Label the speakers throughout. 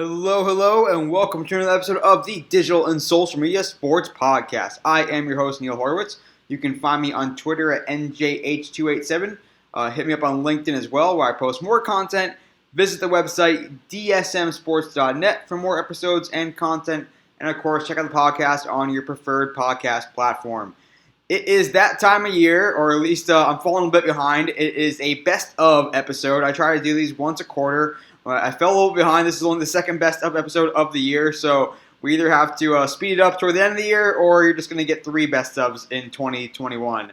Speaker 1: Hello, and welcome to another episode of the Digital and Social Media Sports Podcast. I am your host, Neil Horowitz. You can find me on Twitter at NJH287. Hit me up on LinkedIn as well, where I post more content. Visit the website, dsmsports.net, for more episodes and content. And, of course, check out the podcast on your preferred podcast platform. It is that time of year, or at least I'm falling a bit behind. It is a best of episode. I try to do these once a quarter. I fell a little behind. This is only the second best of episode of the year, so we either have to speed it up toward the end of the year, or you're just going to get 3 best ofs in 2021.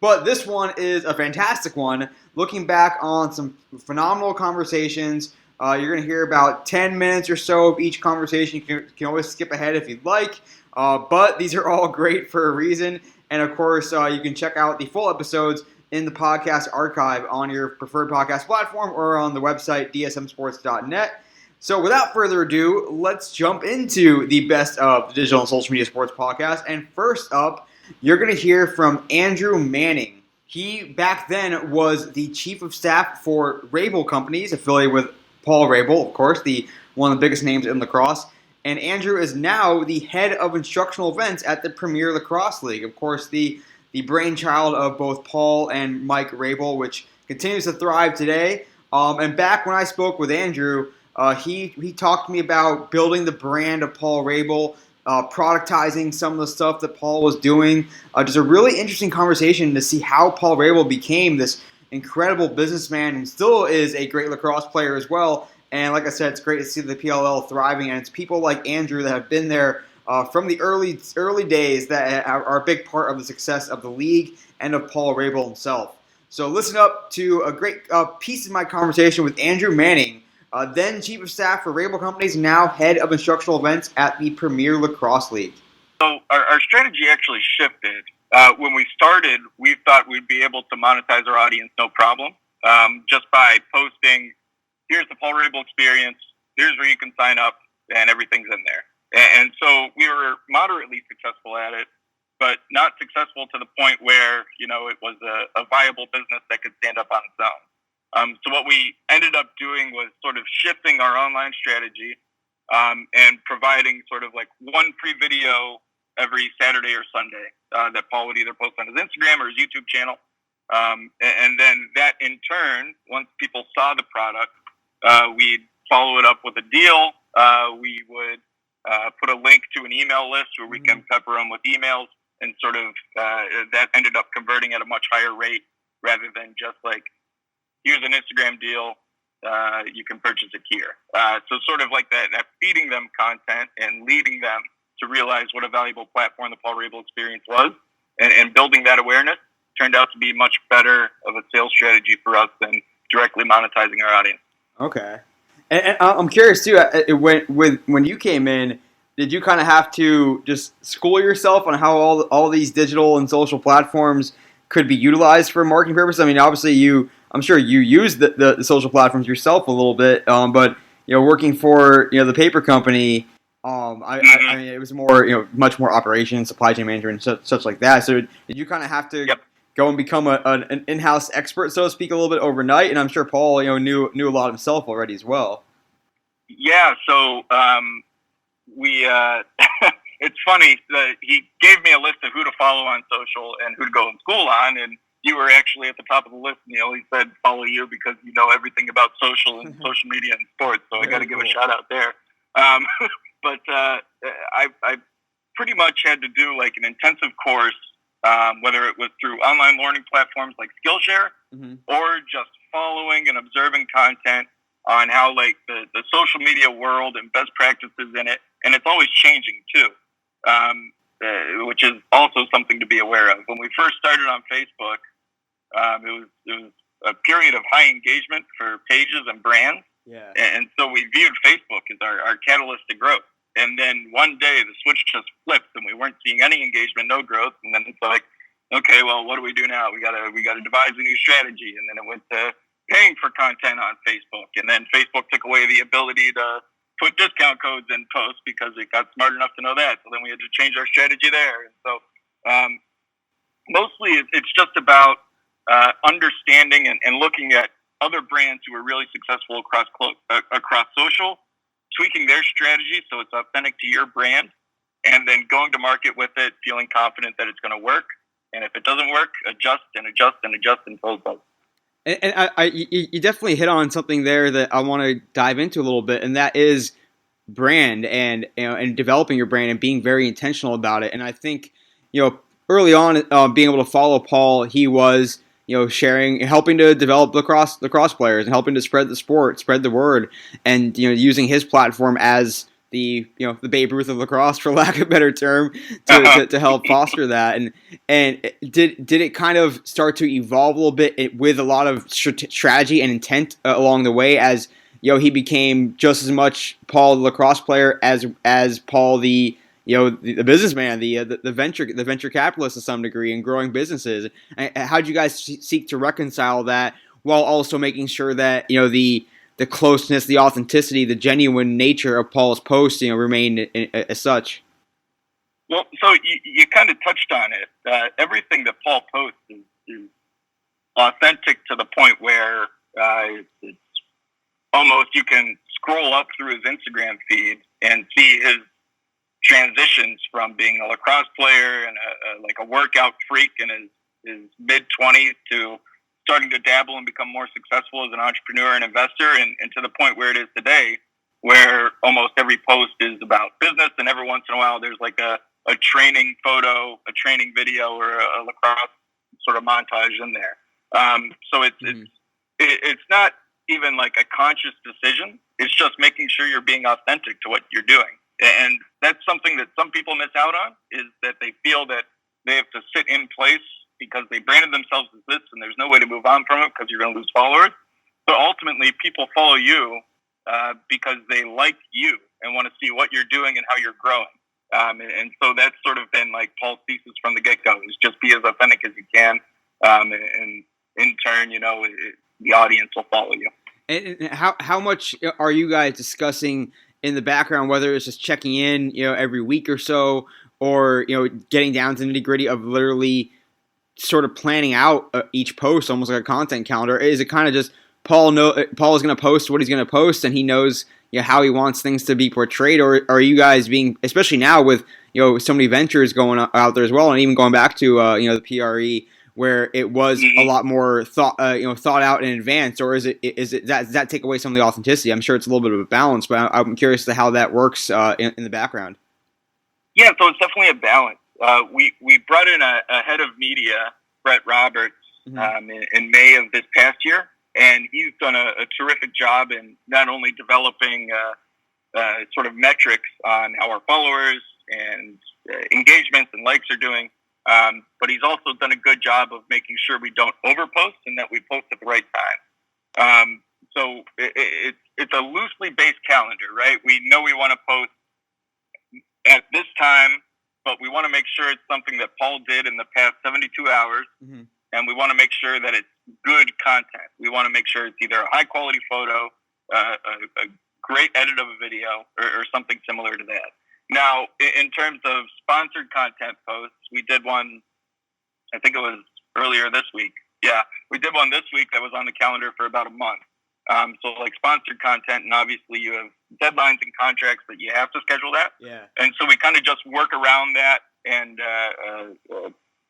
Speaker 1: But this one is a fantastic one. Looking back on some phenomenal conversations, you're going to hear about 10 minutes or so of each conversation. You can always skip ahead if you'd like, but these are all great for a reason. And, of course, you can check out the full episodes in the podcast archive on your preferred podcast platform or on the website, dsmsports.net. So without further ado, let's jump into the best of the Digital and Social Media Sports Podcast. And first up, you're going to hear from Andrew Manning. He, back then, was the chief of staff for Rabel Companies, affiliated with Paul Rabel, of course, one of the biggest names in lacrosse. And Andrew is now the head of instructional events at the Premier Lacrosse League. Of course, the brainchild of both Paul and Mike Rabel, which continues to thrive today. And back when I spoke with Andrew, he talked to me about building the brand of Paul Rabel, productizing some of the stuff that Paul was doing. Just a really interesting conversation to see how Paul Rabel became this incredible businessman and still is a great lacrosse player as well. And like I said, it's great to see the PLL thriving, and it's people like Andrew that have been there from the early days that are a big part of the success of the league and of Paul Rabel himself. So listen up to a great piece of my conversation with Andrew Manning, then Chief of Staff for Rabel Companies, now Head of Instructional Events at the Premier Lacrosse League.
Speaker 2: So our strategy actually shifted. When we started, we thought we'd be able to monetize our audience no problem, just by posting, here's the Paul Rabel experience, here's where you can sign up, and everything's in there. And so we were moderately successful at it, but not successful to the point where, it was a viable business that could stand up on its own. So what we ended up doing was sort of shifting our online strategy and providing sort of like one free video every Saturday or Sunday that Paul would either post on his Instagram or his YouTube channel. And then that in turn, once people saw the product, we'd follow it up with a deal. We would put a link to an email list where we can pepper them with emails, and sort of that ended up converting at a much higher rate rather than just like, here's an Instagram deal, you can purchase it here. So sort of like that feeding them content and leading them to realize what a valuable platform the Paul Rabel experience was, and building that awareness turned out to be much better of a sales strategy for us than directly monetizing our audience.
Speaker 1: Okay. And I'm curious, too, when you came in, did you kind of have to just school yourself on how all these digital and social platforms could be utilized for marketing purposes? I mean, obviously, I'm sure you use the social platforms yourself a little bit, but, working for, the paper company, I mean, it was more, much more operations, supply chain management, and such like that. So did you kind of have to go and become an in-house expert, so to speak, a little bit overnight? And I'm sure Paul, knew a lot himself already as well.
Speaker 2: Yeah, so we it's funny that he gave me a list of who to follow on social and who to go in school on, and you were actually at the top of the list, Neil. He said follow you because you know everything about social and social media and sports, so I got to give a shout out there. But I pretty much had to do like an intensive course, whether it was through online learning platforms like Skillshare or just following and observing content on how like the social media world and best practices in it, and it's always changing too, which is also something to be aware of. When we first started on Facebook, it was a period of high engagement for pages and brands, and so we viewed Facebook as our catalyst to growth. And then one day the switch just flipped, and we weren't seeing any engagement, no growth. And then it's like, okay, well, what do we do now? We gotta devise a new strategy. And then it went to paying for content on Facebook, and then Facebook took away the ability to put discount codes in posts because it got smart enough to know that. So then we had to change our strategy there. And so mostly it's just about understanding and looking at other brands who are really successful across social tweaking their strategy so it's authentic to your brand, and then going to market with it, feeling confident that it's going to work. And if it doesn't work, adjust and adjust and adjust until it does.
Speaker 1: And you definitely hit on something there that I want to dive into a little bit, and that is brand and developing your brand and being very intentional about it. And I think early on, being able to follow Paul, he was sharing, helping to develop lacrosse players and helping to spread the sport, spread the word, and using his platform as the the Babe Ruth of lacrosse, for lack of a better term, to help foster that. And did it kind of start to evolve a little bit with a lot of strategy and intent along the way, as he became just as much Paul the lacrosse player as Paul the the businessman, the venture capitalist to some degree, and growing businesses. How did you guys seek to reconcile that while also making sure that the closeness, the authenticity, the genuine nature of Paul's posts remained as such?
Speaker 2: Well, so you kind of touched on it. Everything that Paul posts is authentic to the point where it's almost, you can scroll up through his Instagram feed and see his transitions from being a lacrosse player and like a workout freak in his mid-20s to starting to dabble and become more successful as an entrepreneur and investor, and to the point where it is today, where almost every post is about business, and every once in a while there's like a training photo, a training video, or a lacrosse sort of montage in there. So it's not even like a conscious decision. It's just making sure you're being authentic to what you're doing. And that's something that some people miss out on, is that they feel that they have to sit in place because they branded themselves as this and there's no way to move on from it because you're going to lose followers. But ultimately, people follow you because they like you and want to see what you're doing and how you're growing. And so that's sort of been like Paul's thesis from the get-go, is just be as authentic as you can. And in turn, the audience will follow you.
Speaker 1: And how much are you guys discussing in the background, whether it's just checking in, every week or so, or, getting down to the nitty-gritty of literally sort of planning out each post, almost like a content calendar? Is it kind of just Paul is going to post what he's going to post, and he knows how he wants things to be portrayed? Or are you guys being, especially now with so many ventures going out there as well, and even going back to the PRE, where it was a lot more thought out in advance? Or is it does that take away some of the authenticity? I'm sure it's a little bit of a balance, but I'm curious to how that works in the background.
Speaker 2: Yeah, so it's definitely a balance. We brought in a head of media, Brett Roberts, in May of this past year, and he's done a terrific job in not only developing sort of metrics on how our followers and engagements and likes are doing, but he's also done a good job of making sure we don't overpost and that we post at the right time. So it's a loosely based calendar, right? We know we want to post at this time, but we want to make sure it's something that Paul did in the past 72 hours, and we want to make sure that it's good content. We want to make sure it's either a high-quality photo, a great edit of a video, or something similar to that. Now, in terms of sponsored content posts, we did one, I think it was earlier this week. Yeah, we did one this week that was on the calendar for about a month. So like sponsored content, and obviously you have deadlines and contracts that you have to schedule that. Yeah. And so we kind of just work around that, and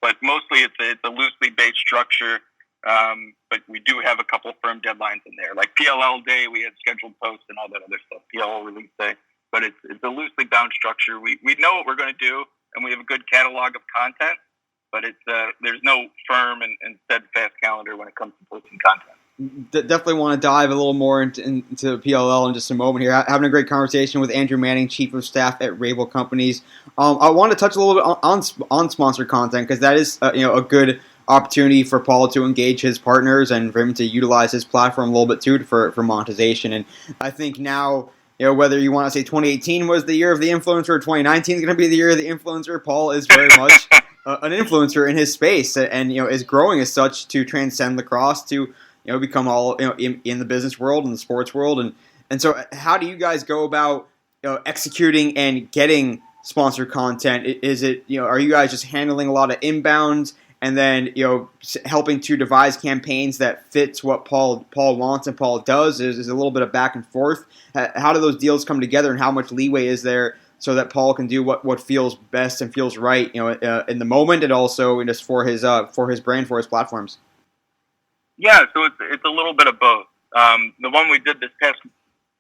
Speaker 2: but mostly it's a loosely based structure. But we do have a couple firm deadlines in there, like PLL day. We had scheduled posts and all that other stuff. PLL release day, but it's a loosely bound structure. We know what we're going to do, and we have a good catalog of content. But it's there's no firm and steadfast calendar when it comes to posting content.
Speaker 1: Definitely want to dive a little more into PLL in just a moment here. Having a great conversation with Andrew Manning, Chief of Staff at Rabel Companies. I want to touch a little bit on sponsored content, because that is a good opportunity for Paul to engage his partners and for him to utilize his platform a little bit too for monetization. And I think now, whether you want to say 2018 was the year of the influencer or 2019 is going to be the year of the influencer, Paul is very much an influencer in his space, and is growing as such to transcend lacrosse to become all in the business world and the sports world. And so how do you guys go about executing and getting sponsored content? Is it are you guys just handling a lot of inbounds and then helping to devise campaigns that fits what Paul wants and Paul does is a little bit of back and forth. How do those deals come together, and how much leeway is there so that Paul can do what feels best and feels right, in the moment, and also just for his brand, for his platforms?
Speaker 2: Yeah, so it's a little bit of both. The one we did this past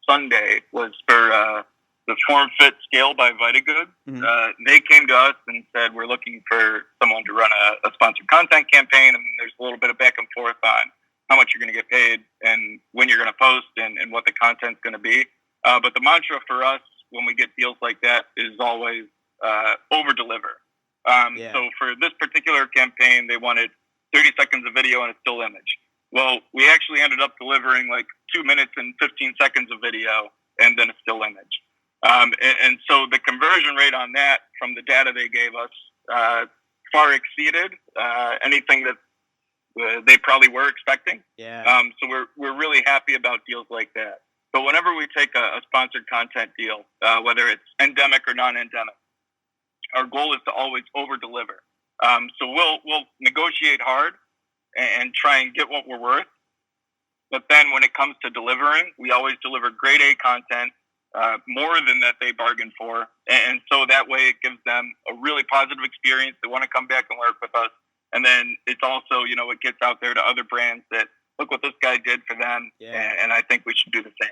Speaker 2: Sunday was for the Form Fit Scale by Vitagood. Mm-hmm. They came to us and said, we're looking for someone to run a sponsored content campaign, and there's a little bit of back and forth on how much you're going to get paid and when you're going to post and what the content's going to be. But the mantra for us when we get deals like that is always over-deliver. So for this particular campaign, they wanted 30 seconds of video and a still image. Well, we actually ended up delivering like 2 minutes and 15 seconds of video and then a still image. And so the conversion rate on that from the data they gave us far exceeded anything that they probably were expecting.
Speaker 1: Yeah.
Speaker 2: So we're really happy about deals like that. But whenever we take a sponsored content deal, whether it's endemic or non-endemic, our goal is to always over-deliver. So we'll negotiate hard and try and get what we're worth. But then when it comes to delivering, we always deliver grade A content, more than that they bargained for. And so that way it gives them a really positive experience. They want to come back and work with us. And then it's also, it gets out there to other brands that, look what this guy did for them. Yeah. And I think we should do the same.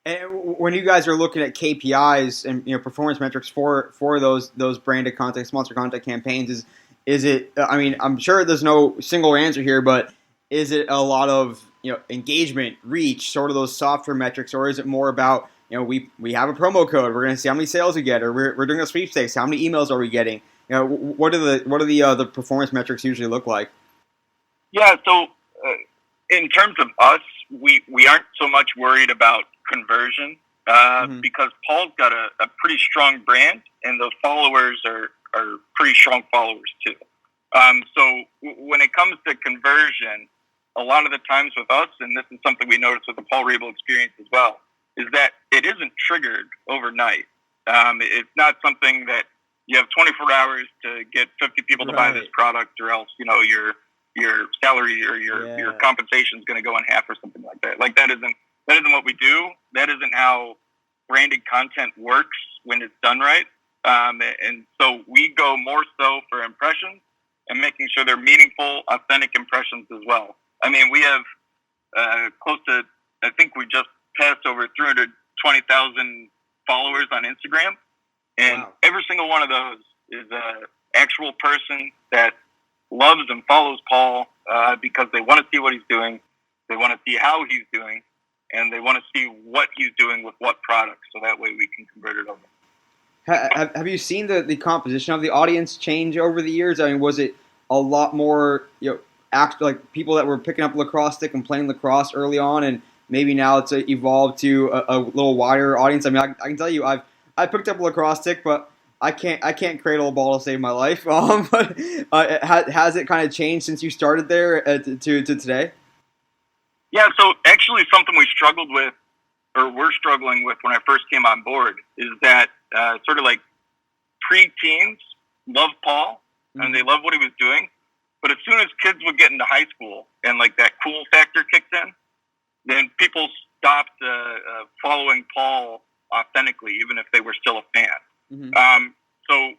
Speaker 1: And when you guys are looking at KPIs and performance metrics for those branded content, sponsored content campaigns, is it? I mean, I'm sure there's no single answer here, but is it a lot of engagement, reach, sort of those softer metrics, or is it more about we have a promo code, we're going to see how many sales we get, or we're doing a sweepstakes, how many emails are we getting? What do the performance metrics usually look like?
Speaker 2: Yeah, so in terms of us, we aren't so much worried about conversion because Paul's got a pretty strong brand, and the followers are pretty strong followers too. So when it comes to conversion, a lot of the times with us, and this is something we noticed with the Paul Rabel experience as well, is that it isn't triggered overnight. It's not something that you have 24 hours to get 50 people to buy this product, or else your salary or your compensation is going to go in half or something like that. Like that isn't what we do. That isn't how branded content works when it's done right. And so we go more so for impressions and making sure they're meaningful, authentic impressions as well. I mean, we have close to, I think we just passed over 320,000 followers on Instagram. And every single one of those is an actual person that loves and follows Paul because they want to see what he's doing, they want to see how he's doing, and they want to see what he's doing with what product, so that way we can convert it over.
Speaker 1: Have you seen the composition of the audience change over the years? I mean, was it a lot more like people that were picking up lacrosse stick and playing lacrosse early on, and maybe now it's evolved to a little wider audience? I mean, I can tell you, I picked up a lacrosse stick, but I can't cradle a ball to save my life. But has it kind of changed since you started there to today?
Speaker 2: Yeah, so actually something we struggled with, or were struggling with when I first came on board, is that sort of like pre-teens love Paul, and they love what he was doing. But as soon as kids would get into high school and like that cool factor kicked in, then people stopped following Paul authentically, even if they were still a fan. So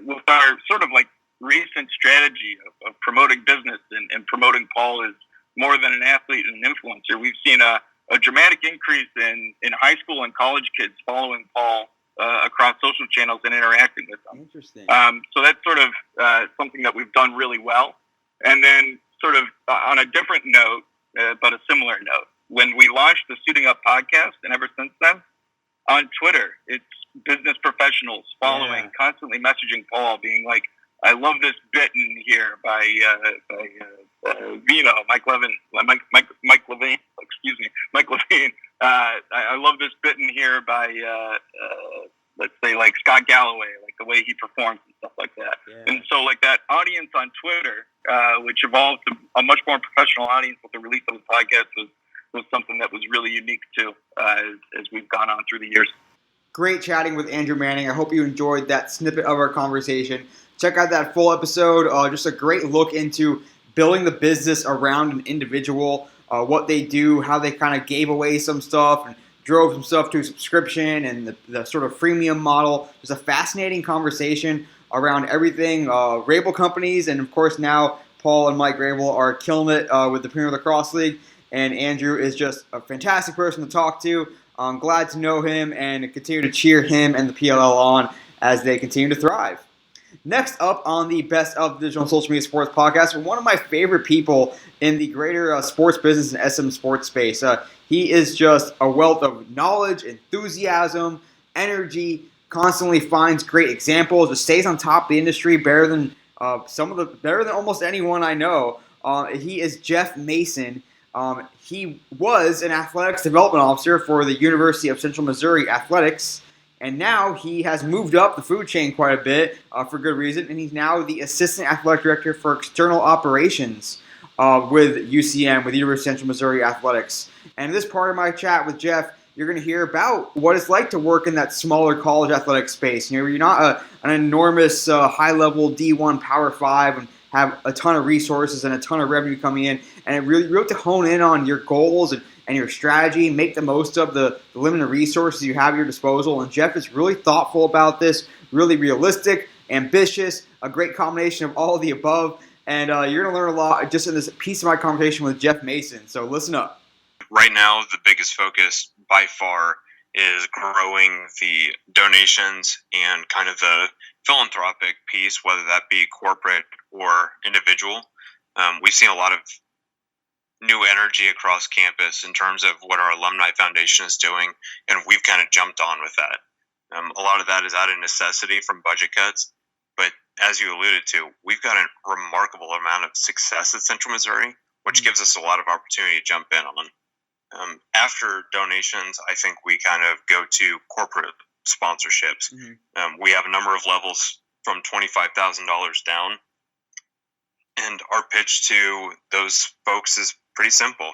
Speaker 2: with our sort of like recent strategy of promoting business and promoting Paul as more than an athlete and an influencer, we've seen a dramatic increase in high school and college kids following Paul across social channels and interacting with them.
Speaker 1: Interesting.
Speaker 2: So that's sort of something that we've done really well. And then sort of on a different note, but a similar note, when we launched the Suiting Up podcast, and ever since then, on Twitter, it's business professionals following, constantly messaging Paul, being like, I love this bit in here by Vino, Mike Levine. I love this bit in here by, let's say, like Scott Galloway, like the way he performs and stuff like that. Yeah. And so, like that audience on Twitter, which evolved to a much more professional audience with the release of the podcast, was something that was really unique too, as we've gone on through the years.
Speaker 1: great chatting with Andrew Manning. I hope you enjoyed that snippet of our conversation. Check out that full episode. Just a great look into building the business around an individual, what they do, how they kind of gave away some stuff and drove some stuff to a subscription and the sort of freemium model. Just a fascinating conversation around everything. Rabel companies, and of course now Paul and Mike Rabel are killing it with the Premier Lacrosse League. And Andrew is just a fantastic person to talk to. I'm glad to know him and continue to cheer him and the PLL on as they continue to thrive. Next up on the Best of Digital and Social Media Sports podcast, one of my favorite people in the greater sports business and SM sports space. He is just a wealth of knowledge, enthusiasm, energy, constantly finds great examples, just stays on top of the industry better than almost anyone I know. He is Jeff Mason. He was an athletics development officer for the University of Central Missouri Athletics, and now he has moved up the food chain quite a bit for good reason, and he's now the Assistant Athletic Director for External Operations with UCM, with the University of Central Missouri Athletics. And in this part of my chat with Jeff, you're going to hear about what it's like to work in that smaller college athletic space. You know, you're not an enormous high-level D1 Power 5 and have a ton of resources and a ton of revenue coming in, and it really have to hone in on your goals and your strategy, make the most of the limited resources you have at your disposal. And Jeff is really thoughtful about this, really realistic, ambitious, a great combination of all of the above. And you're going to learn a lot just in this piece of my conversation with Jeff Mason. So listen up.
Speaker 3: Right now, the biggest focus by far is growing the donations and kind of the philanthropic piece, whether that be corporate or individual. We've seen a lot of new energy across campus in terms of what our alumni foundation is doing, and we've kind of jumped on with that. A lot of that is out of necessity from budget cuts, but as you alluded to, we've got a remarkable amount of success at Central Missouri, which gives us a lot of opportunity to jump in on. After donations, I think we kind of go to corporate sponsorships. We have a number of levels from $25,000 down, and our pitch to those folks is pretty simple.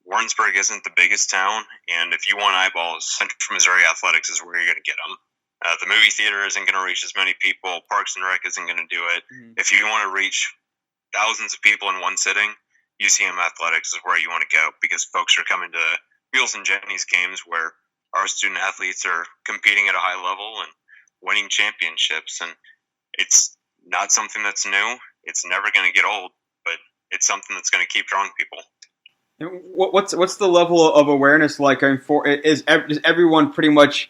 Speaker 3: Warrensburg isn't the biggest town, and if you want eyeballs, Central Missouri Athletics is where you're going to get them. The movie theater isn't going to reach as many people. Parks and Rec isn't going to do it. If you want to reach thousands of people in one sitting, UCM Athletics is where you want to go, because folks are coming to Wheels and Jenny's games where our student athletes are competing at a high level and winning championships. And it's not something that's new. It's never going to get old, but it's something that's going to keep drawing people.
Speaker 1: What's the level of awareness like? Does everyone pretty much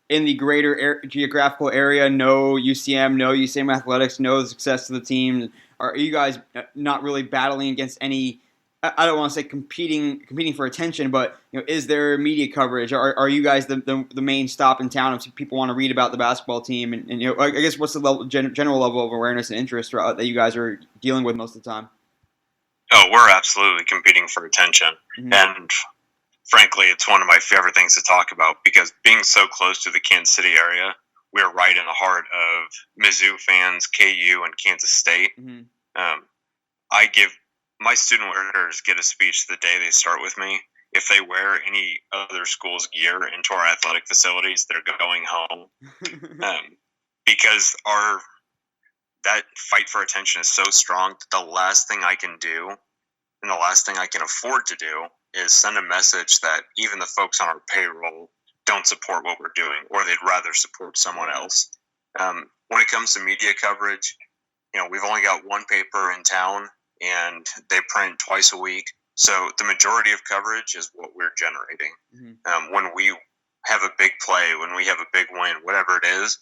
Speaker 1: in the greater geographical area know UCM, know UCM Athletics, know the success of the team? Are you guys not really battling against any? I don't want to say competing for attention, but is there media coverage? Are you guys the main stop in town if people want to read about the basketball team? And I guess what's the general level of awareness and interest that you guys are dealing with most of the time?
Speaker 3: Oh, we're absolutely competing for attention, and frankly, it's one of my favorite things to talk about, because being so close to the Kansas City area, we're right in the heart of Mizzou fans, KU, and Kansas State. I give my student workers get a speech the day they start with me. If they wear any other school's gear into our athletic facilities, they're going home. Because that fight for attention is so strong that the last thing I can do, and the last thing I can afford to do, is send a message that even the folks on our payroll don't support what we're doing, or they'd rather support someone else. When it comes to media coverage, we've only got one paper in town, and they print twice a week. So the majority of coverage is what we're generating. When we have a big play, when we have a big win, whatever it is,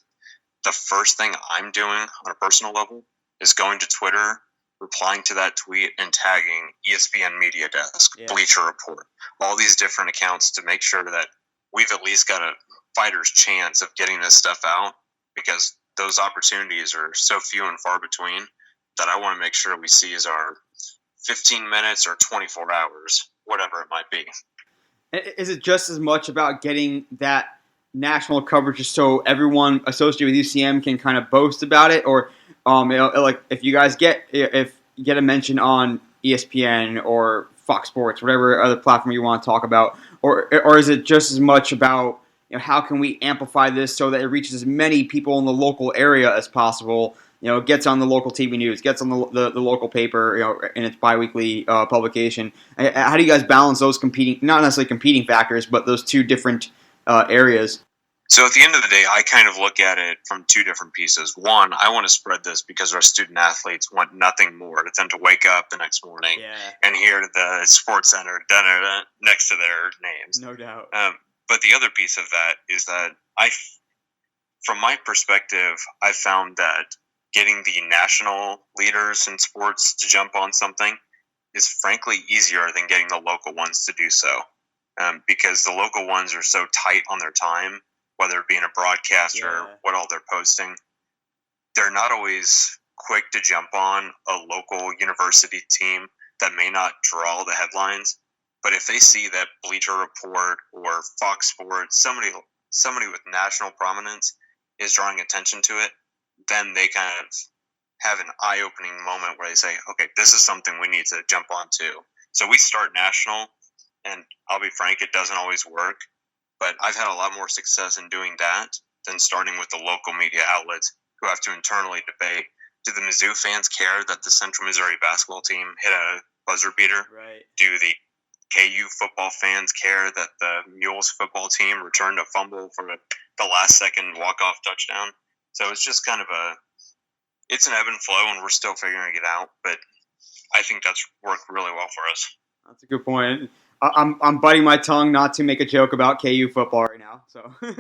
Speaker 3: the first thing I'm doing on a personal level is going to Twitter, replying to that tweet, and tagging ESPN Media Desk, Bleacher Report, all these different accounts to make sure that we've at least got a fighter's chance of getting this stuff out, because those opportunities are so few and far between that I want to make sure we seize our 15 minutes or 24 hours, whatever it might be.
Speaker 1: Is it just as much about getting that national coverage just so everyone associated with UCM can kind of boast about it? Or like if you guys get a mention on ESPN or Fox Sports, whatever other platform you want to talk about, or is it just as much about how can we amplify this so that it reaches as many people in the local area as possible? It gets on the local TV news, gets on the local paper, in its biweekly publication. How do you guys balance those not necessarily competing factors, but those two different areas?
Speaker 3: So at the end of the day, I kind of look at it from two different pieces. One, I want to spread this because our student athletes want nothing more than to wake up the next morning and hear the Sports Center next to their names.
Speaker 1: No doubt.
Speaker 3: But the other piece of that is that from my perspective, I found that getting the national leaders in sports to jump on something is frankly easier than getting the local ones to do so. Because the local ones are so tight on their time, whether it being a broadcaster or what all they're posting, they're not always quick to jump on a local university team that may not draw the headlines. But if they see that Bleacher Report or Fox Sports, somebody with national prominence is drawing attention to it, then they kind of have an eye-opening moment where they say, okay, this is something we need to jump on to. So we start national, and I'll be frank, it doesn't always work. But I've had a lot more success in doing that than starting with the local media outlets who have to internally debate, do the Mizzou fans care that the Central Missouri basketball team hit a buzzer beater?
Speaker 1: Right.
Speaker 3: Do the KU football fans care that the Mules football team returned a fumble for the last second walk-off touchdown? So it's just kind of it's an ebb and flow, and we're still figuring it out. But I think that's worked really well for us.
Speaker 1: That's a good point. I'm biting my tongue not to make a joke about KU football right now. So
Speaker 3: I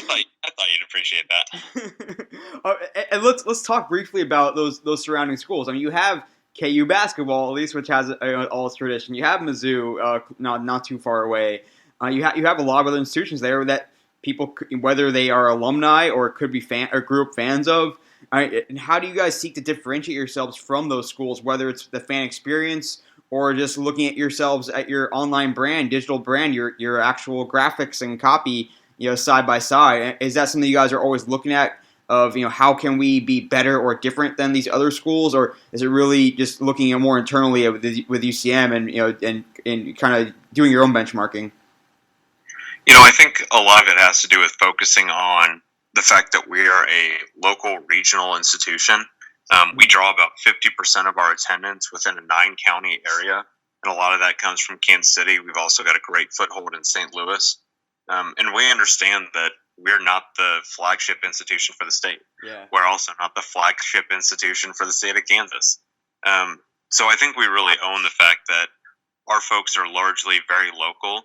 Speaker 3: thought you'd appreciate that.
Speaker 1: And let's talk briefly about those surrounding schools. I mean, you have KU basketball, at least, which has all its tradition. You have Mizzou, not too far away. You have a lot of other institutions there that people, whether they are alumni or could be grew up fans of. And how do you guys seek to differentiate yourselves from those schools, whether it's the fan experience or just looking at yourselves at your online brand, digital brand, your actual graphics and copy, side by side? Is that something you guys are always looking at of, how can we be better or different than these other schools? Or is it really just looking at more internally with UCM and kind of doing your own benchmarking?
Speaker 3: I think a lot of it has to do with focusing on the fact that we are a local regional institution. We draw about 50% of our attendance within a 9-county area, and a lot of that comes from Kansas City. We've also got a great foothold in St. Louis, and we understand that we're not the flagship institution for the state.
Speaker 1: Yeah.
Speaker 3: We're also not the flagship institution for the state of Kansas. So I think we really own the fact that our folks are largely very local.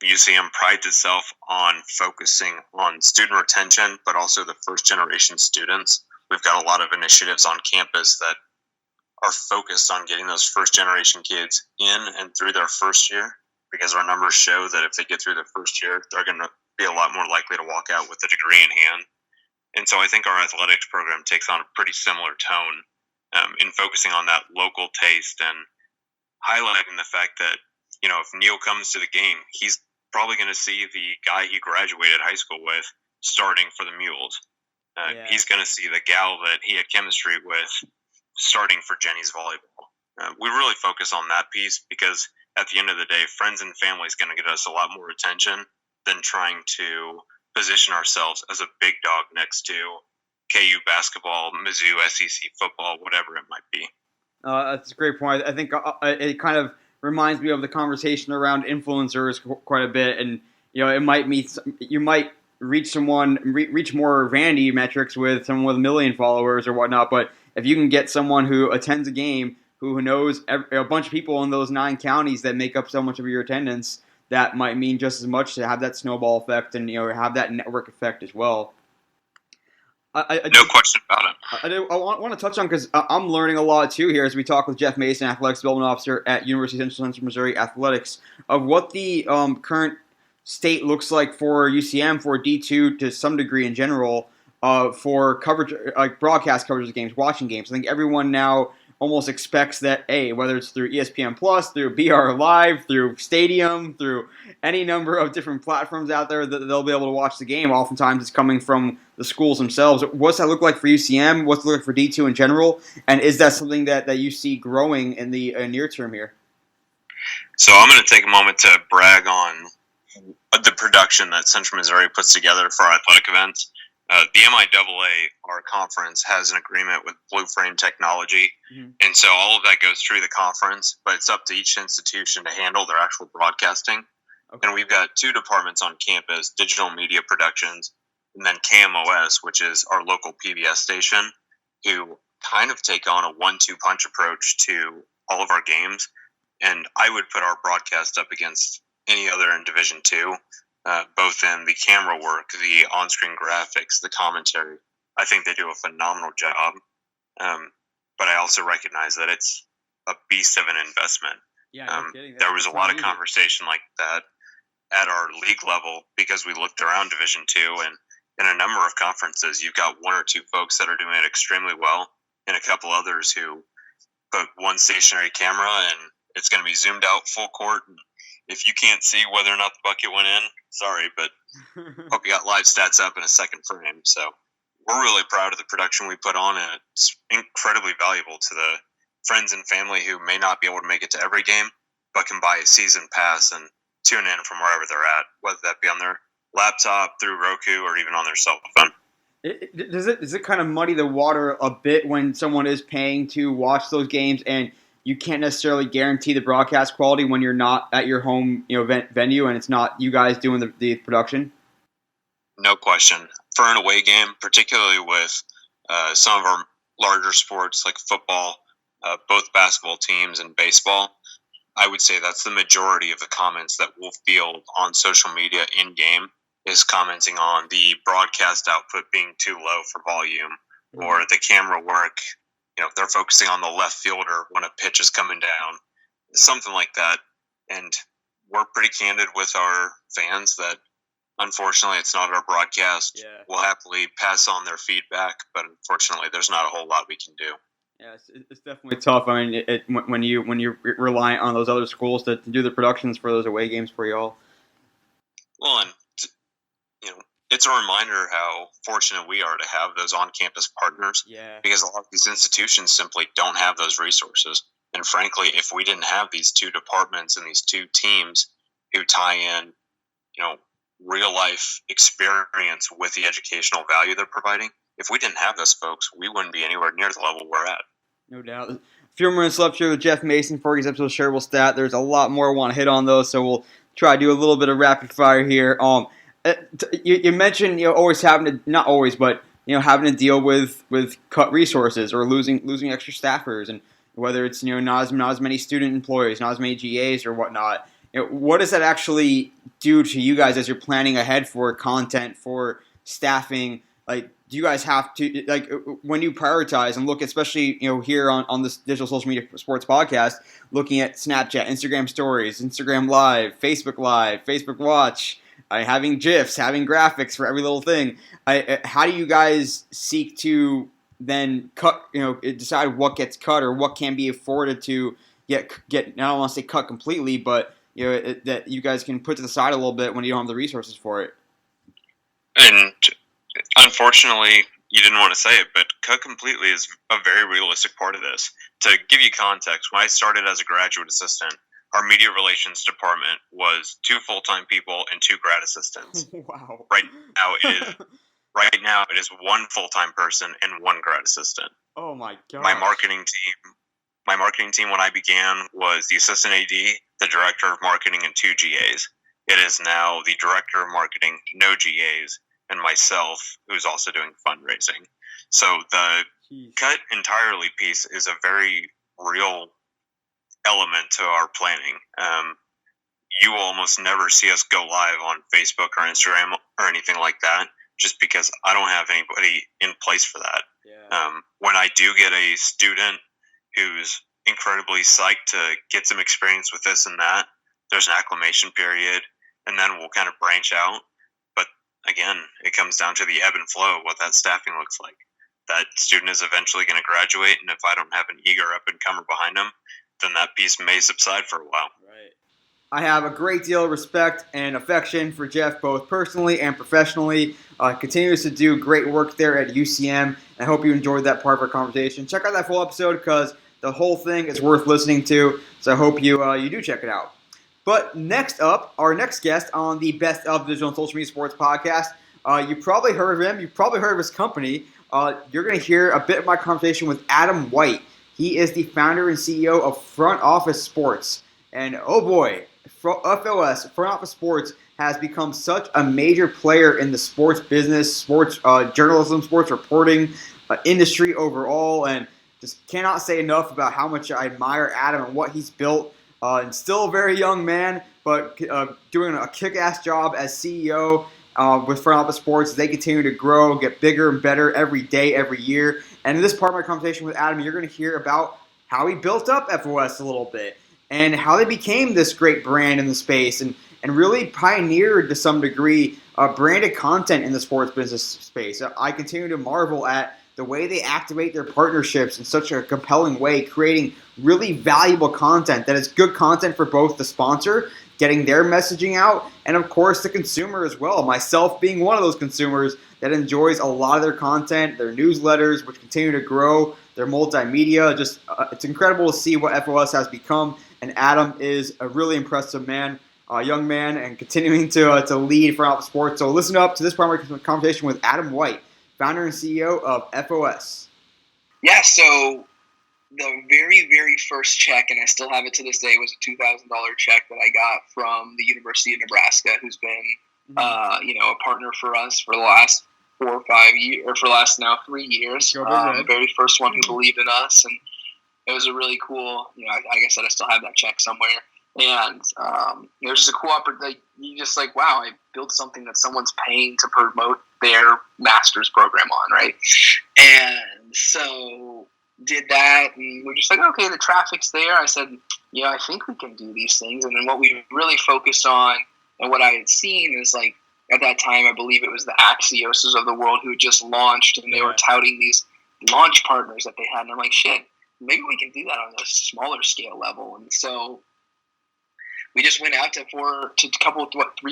Speaker 3: UCM prides itself on focusing on student retention, but also the first-generation students. We've got a lot of initiatives on campus that are focused on getting those first-generation kids in and through their first year, because our numbers show that if they get through their first year, they're going to be a lot more likely to walk out with a degree in hand. And so I think our athletics program takes on a pretty similar tone in focusing on that local taste and highlighting the fact that, if Neil comes to the game, he's probably going to see the guy he graduated high school with starting for the Mules. He's going to see the gal that he had chemistry with starting for Jenny's volleyball. We really focus on that piece because at the end of the day, friends and family is going to get us a lot more attention than trying to position ourselves as a big dog next to KU basketball, Mizzou, SEC football, whatever it might be.
Speaker 1: That's a great point. I think it kind of reminds me of the conversation around influencers quite a bit, and you might reach more vanity metrics with someone with 1 million followers or whatnot, but if you can get someone who attends a game who knows a bunch of people in those 9 counties that make up so much of your attendance, that might mean just as much to have that snowball effect and have that network effect as well.
Speaker 3: No question about it.
Speaker 1: I want to touch on, because I'm learning a lot too here as we talk with Jeff Mason, Athletics Development Officer at University of Central Missouri Athletics, of what the current state looks like for UCM, for D2 to some degree in general, for coverage, like broadcast coverage of games, watching games. I think everyone now almost expects that, whether it's through ESPN Plus, through BR Live, through Stadium, through any number of different platforms out there, that they'll be able to watch the game. Oftentimes it's coming from the schools themselves. What's that look like for UCM? What's it look like for D2 in general? And is that something that you see growing in the near term here?
Speaker 3: So I'm going to take a moment to brag on the production that Central Missouri puts together for our athletic events. The MIAA, our conference, has an agreement with Blue Frame Technology, and so all of that goes through the conference, but it's up to each institution to handle their actual broadcasting. Okay. And we've got 2 departments on campus, Digital Media Productions, and then KMOS, which is our local PBS station, who kind of take on a 1-2 punch approach to all of our games. And I would put our broadcast up against any other in Division II. Both in the camera work, the on-screen graphics, the commentary. I think they do a phenomenal job. But I also recognize that it's a beast of an investment.
Speaker 1: Yeah, no kidding.
Speaker 3: There was a lot of conversation like that at our league level because we looked around Division II, and in a number of conferences, you've got 1 or 2 folks that are doing it extremely well, and a couple others who put one stationary camera and it's going to be zoomed out full court. And if you can't see whether or not the bucket went in, sorry, but hope you got live stats up in a second frame. So we're really proud of the production we put on, and it's incredibly valuable to the friends and family who may not be able to make it to every game, but can buy a season pass and tune in from wherever they're at, whether that be on their laptop, through Roku, or even on their cell phone.
Speaker 1: Does it kind of muddy the water a bit when someone is paying to watch those games and you can't necessarily guarantee the broadcast quality when you're not at your home, venue, and it's not you guys doing the production?
Speaker 3: No question. For an away game, particularly with some of our larger sports like football, both basketball teams and baseball, I would say that's the majority of the comments that we'll field on social media in game is commenting on the broadcast output being too low for volume, or the camera work. They're focusing on the left fielder when a pitch is coming down, something like that. And we're pretty candid with our fans that, unfortunately, it's not our broadcast. Yeah. We'll happily pass on their feedback, but unfortunately, there's not a whole lot we can do.
Speaker 1: Yeah, it's definitely tough. I mean, when you rely on those other schools to do the productions for those away games for y'all.
Speaker 3: Well, and it's a reminder how fortunate we are to have those on-campus partners.
Speaker 1: Yeah. Because
Speaker 3: a lot of these institutions simply don't have those resources. And frankly, if we didn't have these 2 departments and these 2 teams who tie in, real-life experience with the educational value they're providing, if we didn't have those folks, we wouldn't be anywhere near the level we're at.
Speaker 1: No doubt. A few more minutes left here with Jeff Mason for his episode of Shareable Stat. There's a lot more I want to hit on those, so we'll try to do a little bit of rapid fire here. You mentioned always having to, not always, but having to deal with cut resources or losing extra staffers, and whether it's not as many student employees, not as many GAs or whatnot. What does that actually do to you guys as you're planning ahead for content, for staffing? Like, do you guys have to, when you prioritize and look, especially here on this Digital Social Media Sports podcast, looking at Snapchat, Instagram Stories, Instagram Live, Facebook Watch, having GIFs, having graphics for every little thing. How do you guys seek to then cut, decide what gets cut or what can be afforded to get? I don't want to say cut completely, but that you guys can put to the side a little bit when you don't have the resources for it.
Speaker 3: And unfortunately, you didn't want to say it, but cut completely is a very realistic part of this. To give you context, when I started as a graduate assistant, our media relations department was 2 full-time people and 2 grad assistants.
Speaker 1: Wow.
Speaker 3: Right now it is 1 full-time person and 1 grad assistant.
Speaker 1: Oh my god.
Speaker 3: My marketing team when I began was the assistant AD, the director of marketing, and 2 GAs. It is now the director of marketing, no GAs, and myself, who's also doing fundraising. So the cut entirely piece is a very real element to our planning. You will almost never see us go live on Facebook or Instagram or anything like that, just because I don't have anybody in place for that.
Speaker 1: Yeah.
Speaker 3: When I do get a student who's incredibly psyched to get some experience with this and that, there's an acclimation period, and then we'll kind of branch out. But again, it comes down to the ebb and flow of what that staffing looks like. That student is eventually going to graduate, and if I don't have an eager up-and-comer behind them, then that piece may subside for a while.
Speaker 1: Right. I have a great deal of respect and affection for Jeff, both personally and professionally. Continues to do great work there at UCM. I hope you enjoyed that part of our conversation. Check out that full episode because the whole thing is worth listening to. So I hope you do check it out. But next up, our next guest on the Best of Digital and Social Media Sports podcast, you probably heard of him. You've probably heard of his company. You're going to hear a bit of my conversation with Adam White. He is the founder and CEO of Front Office Sports. And oh boy, FOS, Front Office Sports, has become such a major player in the sports business, sports journalism, sports reporting industry overall. And just cannot say enough about how much I admire Adam and what he's built. And still a very young man, but doing a kick-ass job as CEO with Front Office Sports. They continue to grow, get bigger and better every day, every year. And in this part of my conversation with Adam, you're going to hear about how he built up FOS a little bit and how they became this great brand in the space and really pioneered to some degree branded content in the sports business space. I continue to marvel at the way they activate their partnerships in such a compelling way, creating really valuable content that is good content for both the sponsor, getting their messaging out, and of course the consumer as well. Myself being one of those consumers that enjoys a lot of their content, their newsletters, which continue to grow, their multimedia. Just it's incredible to see what FOS has become, and Adam is a really impressive man, young man, and continuing to lead Front Office Sports. So listen up to this part of my conversation with Adam White, founder and CEO of FOS.
Speaker 4: Yeah, so the very, very first check, and I still have it to this day, was a $2,000 check that I got from the University of Nebraska, who's been, a partner for us for the last 4 or 5 years, or for the last now 3 years. The very first one who believed in us, and it was a really cool, like I said, I still have that check somewhere. And, it was just a cool opportunity. You just like, wow, I built something that someone's paying to promote their master's program on, right? And so did that, and we're just like, okay, the traffic's there. I said, I think we can do these things. And then what we really focused on and what I had seen is, like, at that time, I believe it was the Axioses of the world who had just launched, and they were touting these launch partners that they had. And I'm like, shit, maybe we can do that on a smaller scale level. And so we just went out to 4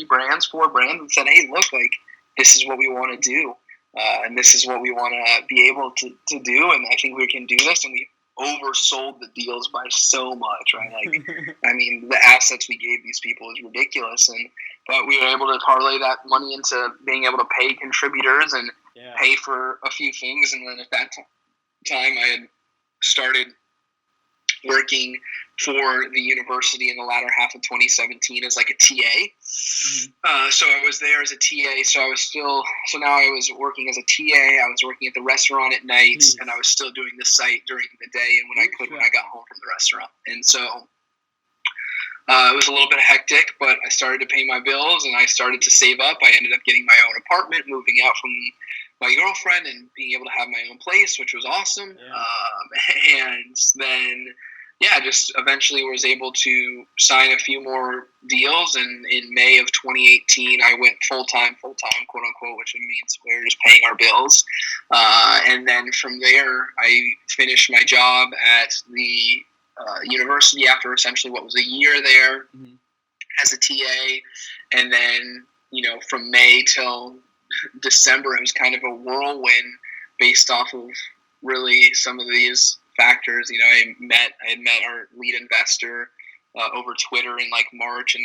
Speaker 4: brands and said, hey, look, like, this is what we want to do. And this is what we want to be able to do. And I think we can do this. And we oversold the deals by so much, right? Like, I mean, the assets we gave these people is ridiculous. But we were able to parlay that money into being able to pay contributors and pay for a few things. And then at that time, I had started working for the university in the latter half of 2017 as like a TA. Mm-hmm. So I was there as a TA. So now I was working as a TA. I was working at the restaurant at night, and I was still doing the site during the day and when I got home from the restaurant. And so it was a little bit hectic, but I started to pay my bills and I started to save up. I ended up getting my own apartment, moving out from my girlfriend and being able to have my own place, which was awesome. Yeah. And then just eventually was able to sign a few more deals. And in May of 2018, I went full-time, quote unquote, which means we were just paying our bills. And then from there, I finished my job at the university after essentially what was a year there as a TA. And then, from May till December, it was kind of a whirlwind based off of really some of these factors. I had met our lead investor over Twitter in like March, and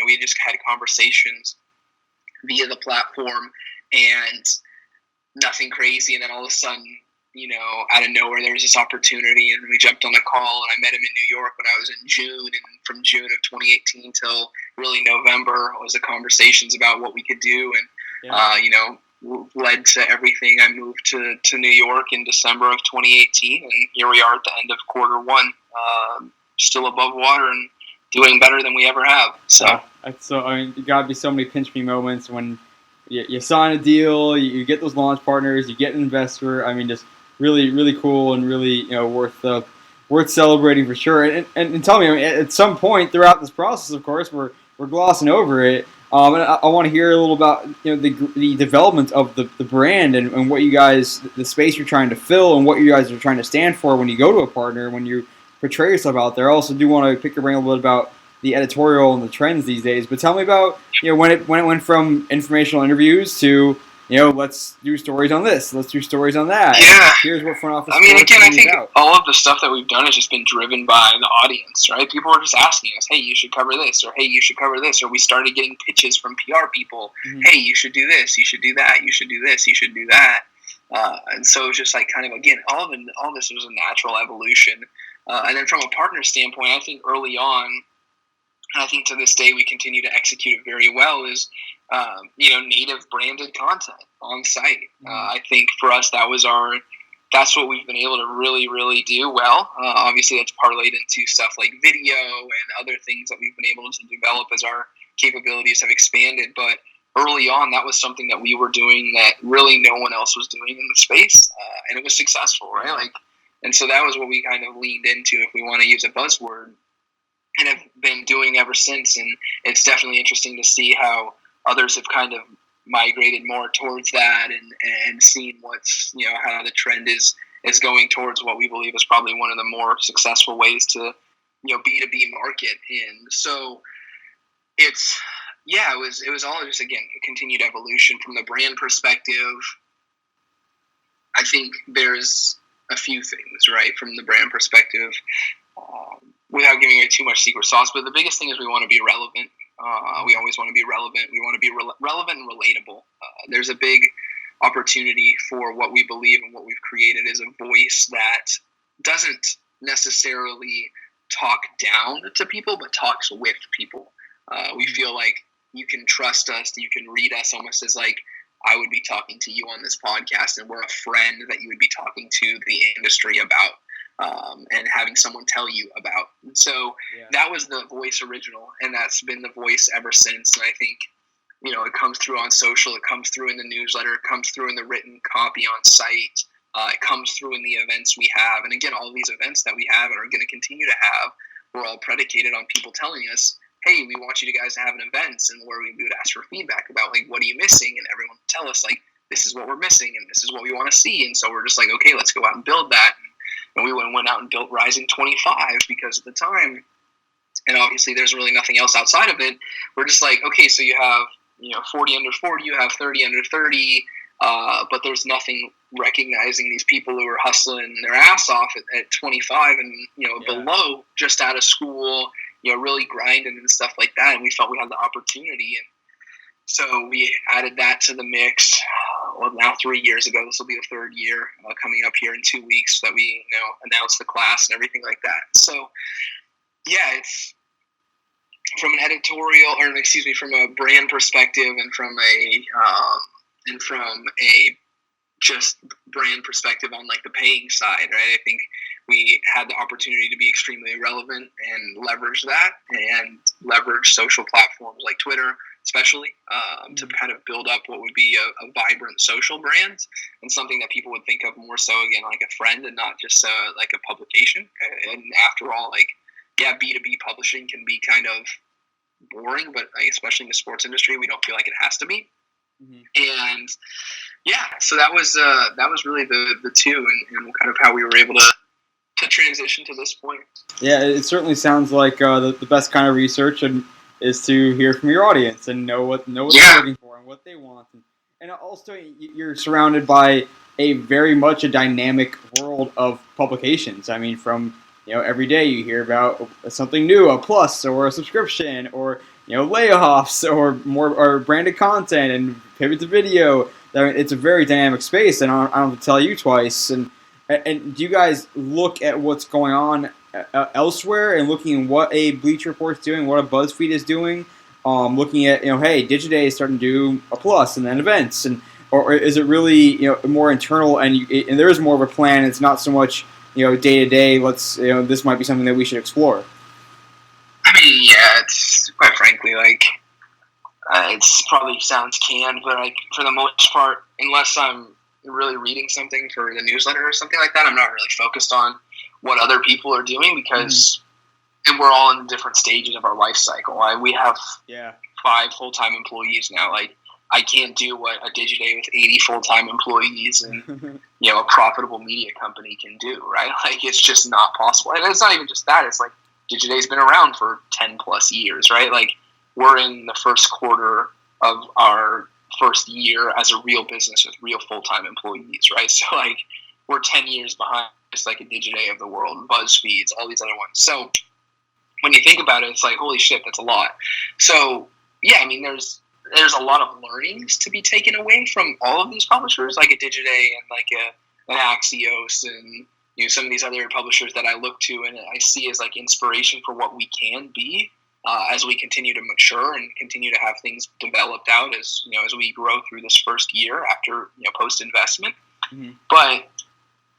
Speaker 4: we just had conversations via the platform and nothing crazy. And then all of a sudden, out of nowhere, there was this opportunity, and we jumped on a call, and I met him in New York when I was in June, and from June of 2018 till really November was the conversations about what we could do, and led to everything. I moved to New York in December of 2018, and here we are at the end of quarter one, still above water and doing better than we ever have. So,
Speaker 1: there got to be so many pinch me moments when you sign a deal, you get those launch partners, you get an investor. I mean, just really, really cool and really worth celebrating for sure. And tell me, at some point throughout this process, of course, we're glossing over it. And I want to hear a little about the development of the brand and what you guys, the space you're trying to fill and what you guys are trying to stand for when you go to a partner, when you portray yourself out there. I also do want to pick your brain a little bit about the editorial and the trends these days. But tell me about when it went from informational interviews to let's do stories on this, let's do stories on that.
Speaker 4: Yeah.
Speaker 1: Here's what front office.
Speaker 4: I mean, again, I think all of the stuff that we've done has just been driven by the audience, right? People are just asking us, hey, you should cover this, or hey, you should cover this, or we started getting pitches from PR people. Mm-hmm. Hey, you should do this, you should do that, you should do this, you should do that. And so it's just like kind of, again, all this was a natural evolution. And then from a partner standpoint, I think early on, and I think to this day we continue to execute it very well, is native branded content on site. I think for us that's what we've been able to really, really do well. Obviously, that's parlayed into stuff like video and other things that we've been able to develop as our capabilities have expanded. But early on, that was something that we were doing that really no one else was doing in the space, and it was successful, right? And so that was what we kind of leaned into, if we want to use a buzzword, and have been doing ever since. And it's definitely interesting to see how others have kind of migrated more towards that, and seen what's, how the trend is going towards what we believe is probably one of the more successful ways to, B2B market in. So it was all just, again, a continued evolution from the brand perspective. I think there's a few things, right, from the brand perspective, without giving it too much secret sauce, but the biggest thing is we want to be relevant. We always want to be relevant. We want to be relevant and relatable. There's a big opportunity for what we believe and what we've created is a voice that doesn't necessarily talk down to people, but talks with people. We feel like you can trust us, you can read us almost as like I would be talking to you on this podcast, and we're a friend that you would be talking to the industry about. And having someone tell you about. And so that was the voice original, and that's been the voice ever since. And I think, it comes through on social, it comes through in the newsletter, it comes through in the written copy on site, it comes through in the events we have. And again, all these events that we have and are going to continue to have, we're all predicated on people telling us, hey, we want you guys to have an event, and where we would ask for feedback about, like, what are you missing? And everyone would tell us, like, this is what we're missing, and this is what we want to see. And so we're just like, okay, let's go out and build that. And we went out and built Rising 25 because at the time, and obviously there's really nothing else outside of it, we're just like, okay, so you have 40 under 40, you have 30 under 30, but there's nothing recognizing these people who are hustling their ass off at 25 and below, just out of school, really grinding and stuff like that. And we felt we had the opportunity, and so we added that to the mix. Well, now 3 years ago, this will be the third year, coming up here in 2 weeks, that we announced the class and everything like that. So it's from an editorial, from a brand perspective, and from a just brand perspective on like the paying side, right? I think we had the opportunity to be extremely relevant and leverage that, and leverage social platforms like Twitter, especially, to kind of build up what would be a vibrant social brand, and something that people would think of more so, again, like a friend and not just like a publication. And after all, B2B publishing can be kind of boring, but especially in the sports industry, we don't feel like it has to be. Mm-hmm. And so that was really the two, and kind of how we were able to transition to this point.
Speaker 1: Yeah, it certainly sounds like the best kind of research is to hear from your audience and know what they're looking for and what they want. And also, you're surrounded by a very much a dynamic world of publications. I mean, from every day you hear about something new, a plus or a subscription, or layoffs, or more or branded content and pivot to video. It's a very dynamic space, and I don't have to tell you twice. And do you guys look at what's going on elsewhere and looking at what a Bleacher Report's doing, what a BuzzFeed is doing, looking at hey, Digiday is starting to do a plus and then events, or is it really more internal and there is more of a plan? It's not so much day to day. Let's this might be something that we should explore.
Speaker 4: I mean, it's quite frankly it's probably sounds canned, but for the most part, unless I'm really reading something for the newsletter or something like that, I'm not really focused on what other people are doing, because and we're all in different stages of our life cycle. We have 5 full-time employees now. I can't do what a Digiday with 80 full-time employees and a profitable media company can do, right? It's just not possible. And it's not even just that. It's like Digiday's been around for 10 plus years, right? We're in the first quarter of our first year as a real business with real full-time employees, right? So like we're 10 years behind just like a Digiday of the world, BuzzFeeds, all these other ones. So when you think about it, it's like, holy shit, that's a lot. So yeah, I mean, there's a lot of learnings to be taken away from all of these publishers, like a Digiday and like an Axios and some of these other publishers that I look to and I see as like inspiration for what we can be as we continue to mature and continue to have things developed out as as we grow through this first year after post investment. Mm-hmm. But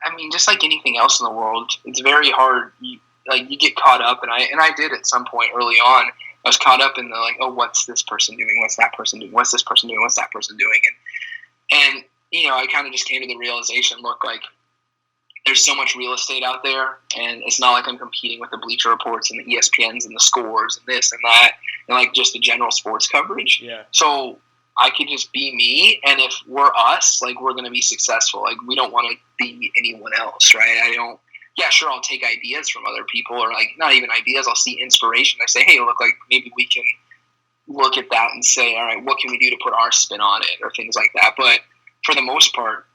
Speaker 4: I mean, just like anything else in the world, it's very hard. You get caught up, and I did at some point early on. I was caught up in the like, oh, what's this person doing? What's that person doing? What's this person doing? What's that person doing? And I kind of just came to the realization, look, like there's so much real estate out there, and it's not like I'm competing with the Bleacher Reports and the ESPNs and the scores and this and that, and like just the general sports coverage.
Speaker 1: Yeah.
Speaker 4: So I could just be me, and if we're us, like we're going to be successful. Like we don't want to be anyone else, right? Yeah, sure, I'll take ideas from other people, or like not even ideas. I'll see inspiration. I say, hey, look, like maybe we can look at that and say, all right, what can we do to put our spin on it, or things like that. But for the most part,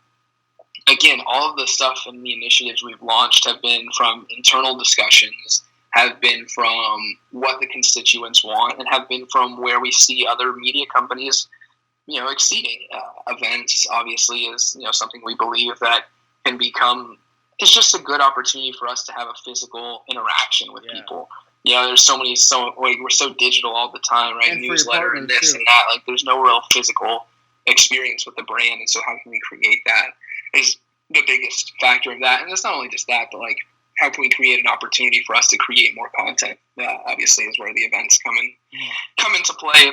Speaker 4: again, all of the stuff and the initiatives we've launched have been from internal discussions, have been from what the constituents want, and have been from where we see other media companies, exceeding. Events, obviously, is something we believe that can become. It's just a good opportunity for us to have a physical interaction with people. There's we're so digital all the time, right?
Speaker 1: And
Speaker 4: newsletter and this too. And that. Like, there's no real physical experience with the brand, and so how can we create that? Is the biggest factor of that. And it's not only just that, but like how can we create an opportunity for us to create more content? Obviously is where the events come into play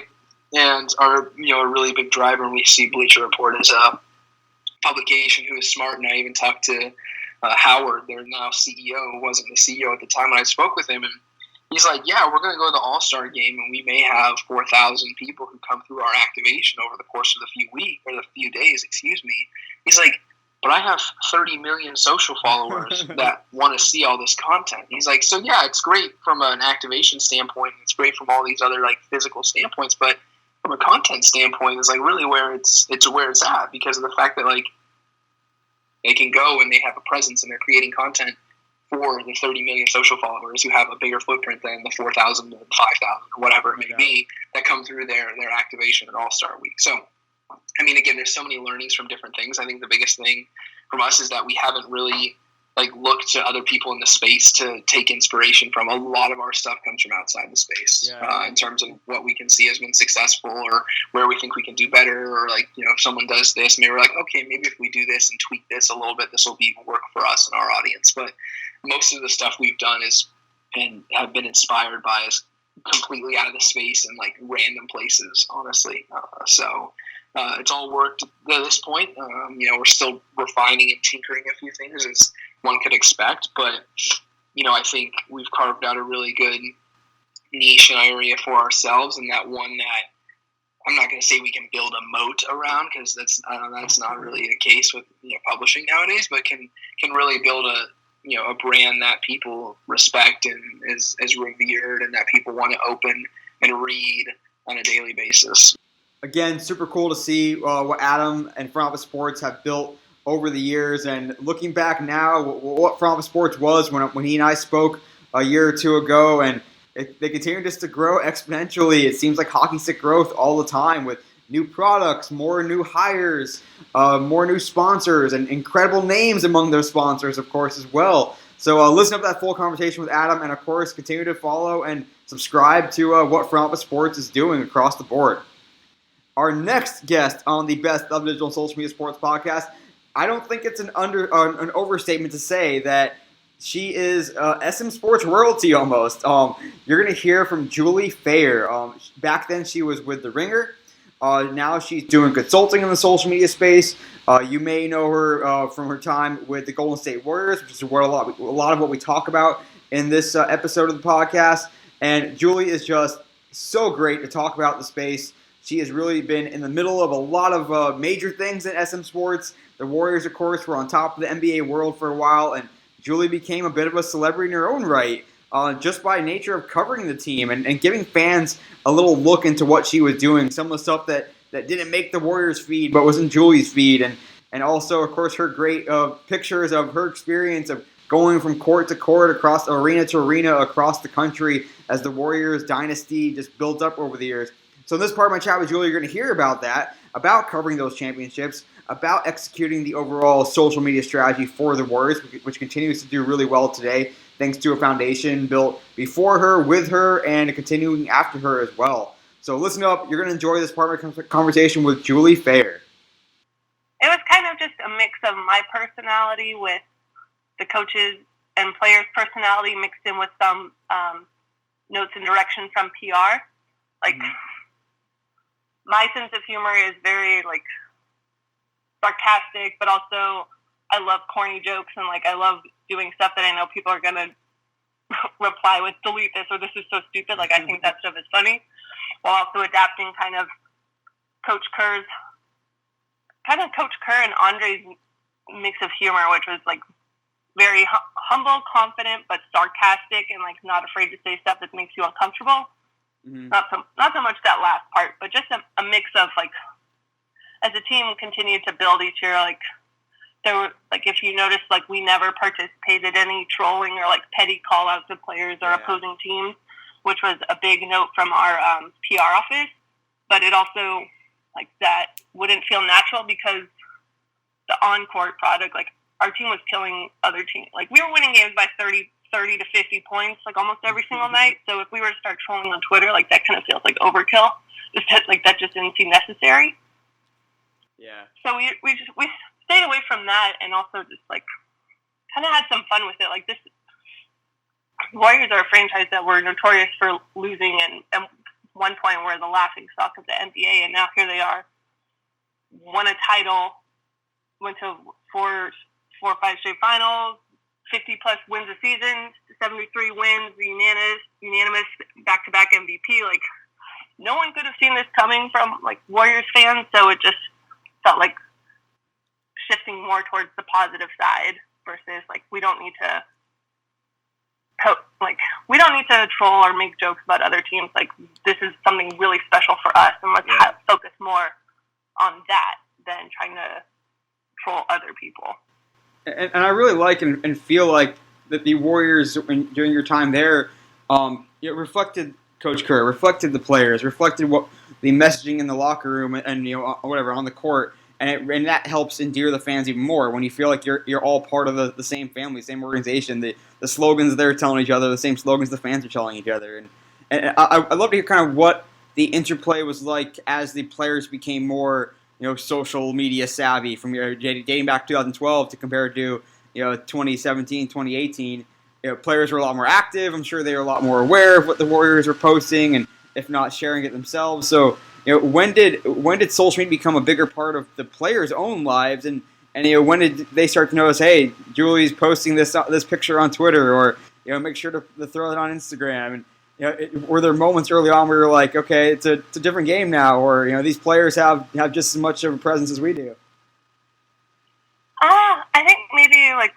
Speaker 4: and are a really big driver. And we see Bleacher Report as a publication who is smart. And I even talked to Howard, their now CEO, who wasn't the CEO at the time when I spoke with him, and he's like, yeah, we're going to go to the All-Star game and we may have 4,000 people who come through our activation over the course of the few days, He's like, but I have 30 million social followers that want to see all this content. He's like, so yeah, it's great from an activation standpoint. It's great from all these other like physical standpoints, but from a content standpoint, it's like really where it's where it's at, because of the fact that like they can go and they have a presence and they're creating content for the 30 million social followers who have a bigger footprint than the 4,000 or 5,000 or whatever it may be that come through their activation at All-Star Week. So, I mean, again, there's so many learnings from different things. I think the biggest thing from us is that we haven't really like looked to other people in the space to take inspiration from. A lot of our stuff comes from outside the space in terms of what we can see has been successful or where we think we can do better, or like, if someone does this, maybe we're like, okay, maybe if we do this and tweak this a little bit, this will be work for us and our audience. But most of the stuff we've done and have been inspired by is completely out of the space and like random places, honestly. So it's all worked at this point. We're still refining and tinkering a few things as one could expect, but I think we've carved out a really good niche and area for ourselves, and that one that I'm not going to say we can build a moat around, because that's not really the case with publishing nowadays, but can really build a brand that people respect and is revered, and that people want to open and read on a daily basis.
Speaker 1: Again, super cool to see what Adam and Front Office Sports have built over the years. And looking back now, what Front Office Sports was when he and I spoke a year or two ago, and they continue just to grow exponentially. It seems like hockey stick growth all the time with new products, more new hires, more new sponsors, and incredible names among those sponsors, of course, as well. So listen up to that full conversation with Adam, and of course, continue to follow and subscribe to what Front Office Sports is doing across the board. Our next guest on the Best of Digital and Social Media Sports podcast, I don't think it's an overstatement to say that she is SM Sports royalty almost. You're going to hear from Julie Fair. Back then she was with The Ringer. Now she's doing consulting in the social media space. You may know her from her time with the Golden State Warriors, which is where a lot of what we talk about in this episode of the podcast. And Julie is just so great to talk about the space. She has really been in the middle of a lot of major things in SM Sports. The Warriors, of course, were on top of the NBA world for a while, and Julie became a bit of a celebrity in her own right just by nature of covering the team and giving fans a little look into what she was doing. Some of the stuff that that didn't make the Warriors feed but was in Julie's feed, and also, of course, her great pictures of her experience of going from court to court, across arena to arena, across the country as the Warriors dynasty just built up over the years. So in this part of my chat with Julie, you're going to hear about that, about covering those championships, about executing the overall social media strategy for the Warriors, which continues to do really well today, thanks to a foundation built before her, with her, and continuing after her as well. So listen up. You're going to enjoy this part of my conversation with Julie Fair.
Speaker 5: It was kind of just a mix of my personality with the coaches and players' personality mixed in with some notes and direction from PR. Like, my sense of humor is very, like, sarcastic, but also I love corny jokes, and, like, I love doing stuff that I know people are going to reply with, delete this, or this is so stupid. Like, I think that stuff is funny, while also adapting kind of Coach Kerr and Andre's mix of humor, which was, like, very humble, confident, but sarcastic, and, like, not afraid to say stuff that makes you uncomfortable. Not so much that last part, but just a mix of, like, as the team continued to build each year, like, there were, like, if you notice, like, we never participated in any trolling or, like, petty call-outs of players or opposing teams, which was a big note from our PR office. But it also, like, that wouldn't feel natural because the on-court product, like, our team was killing other teams. Like, we were winning games by 30 to 50 points, like, almost every single night. So if we were to start trolling on Twitter, like, that kind of feels like overkill. That just didn't seem necessary.
Speaker 1: Yeah.
Speaker 5: So we stayed away from that, and also just, like, kind of had some fun with it. Like, this Warriors are a franchise that were notorious for losing, and at one point were the laughing stock of the NBA, and now here they are, won a title, went to four or five straight finals, 50-plus wins a season, 73 wins, unanimous back-to-back MVP. Like, no one could have seen this coming from, like, Warriors fans, so it just felt like shifting more towards the positive side versus, like, we don't need to troll or make jokes about other teams. Like, this is something really special for us, and let's focus more on that than trying to troll other people.
Speaker 1: And I really like and feel like that the Warriors, during your time there, it reflected Coach Kerr, reflected the players, reflected what the messaging in the locker room and whatever on the court, and that helps endear the fans even more when you feel like you're all part of the same family, same organization. The slogans they're telling each other, the same slogans the fans are telling each other, and I'd love to hear kind of what the interplay was like as the players became more social media savvy, from dating back to 2012 to compared to 2017, 2018. Players were a lot more active. I'm sure they were a lot more aware of what the Warriors were posting, and if not sharing it themselves. So when did social media become a bigger part of the players' own lives, and when did they start to notice, hey, Julie's posting this picture on Twitter, or make sure to throw it on Instagram? And were there moments early on where you're like, okay, it's a different game now, or these players have just as much of a presence as we do?
Speaker 5: I think maybe like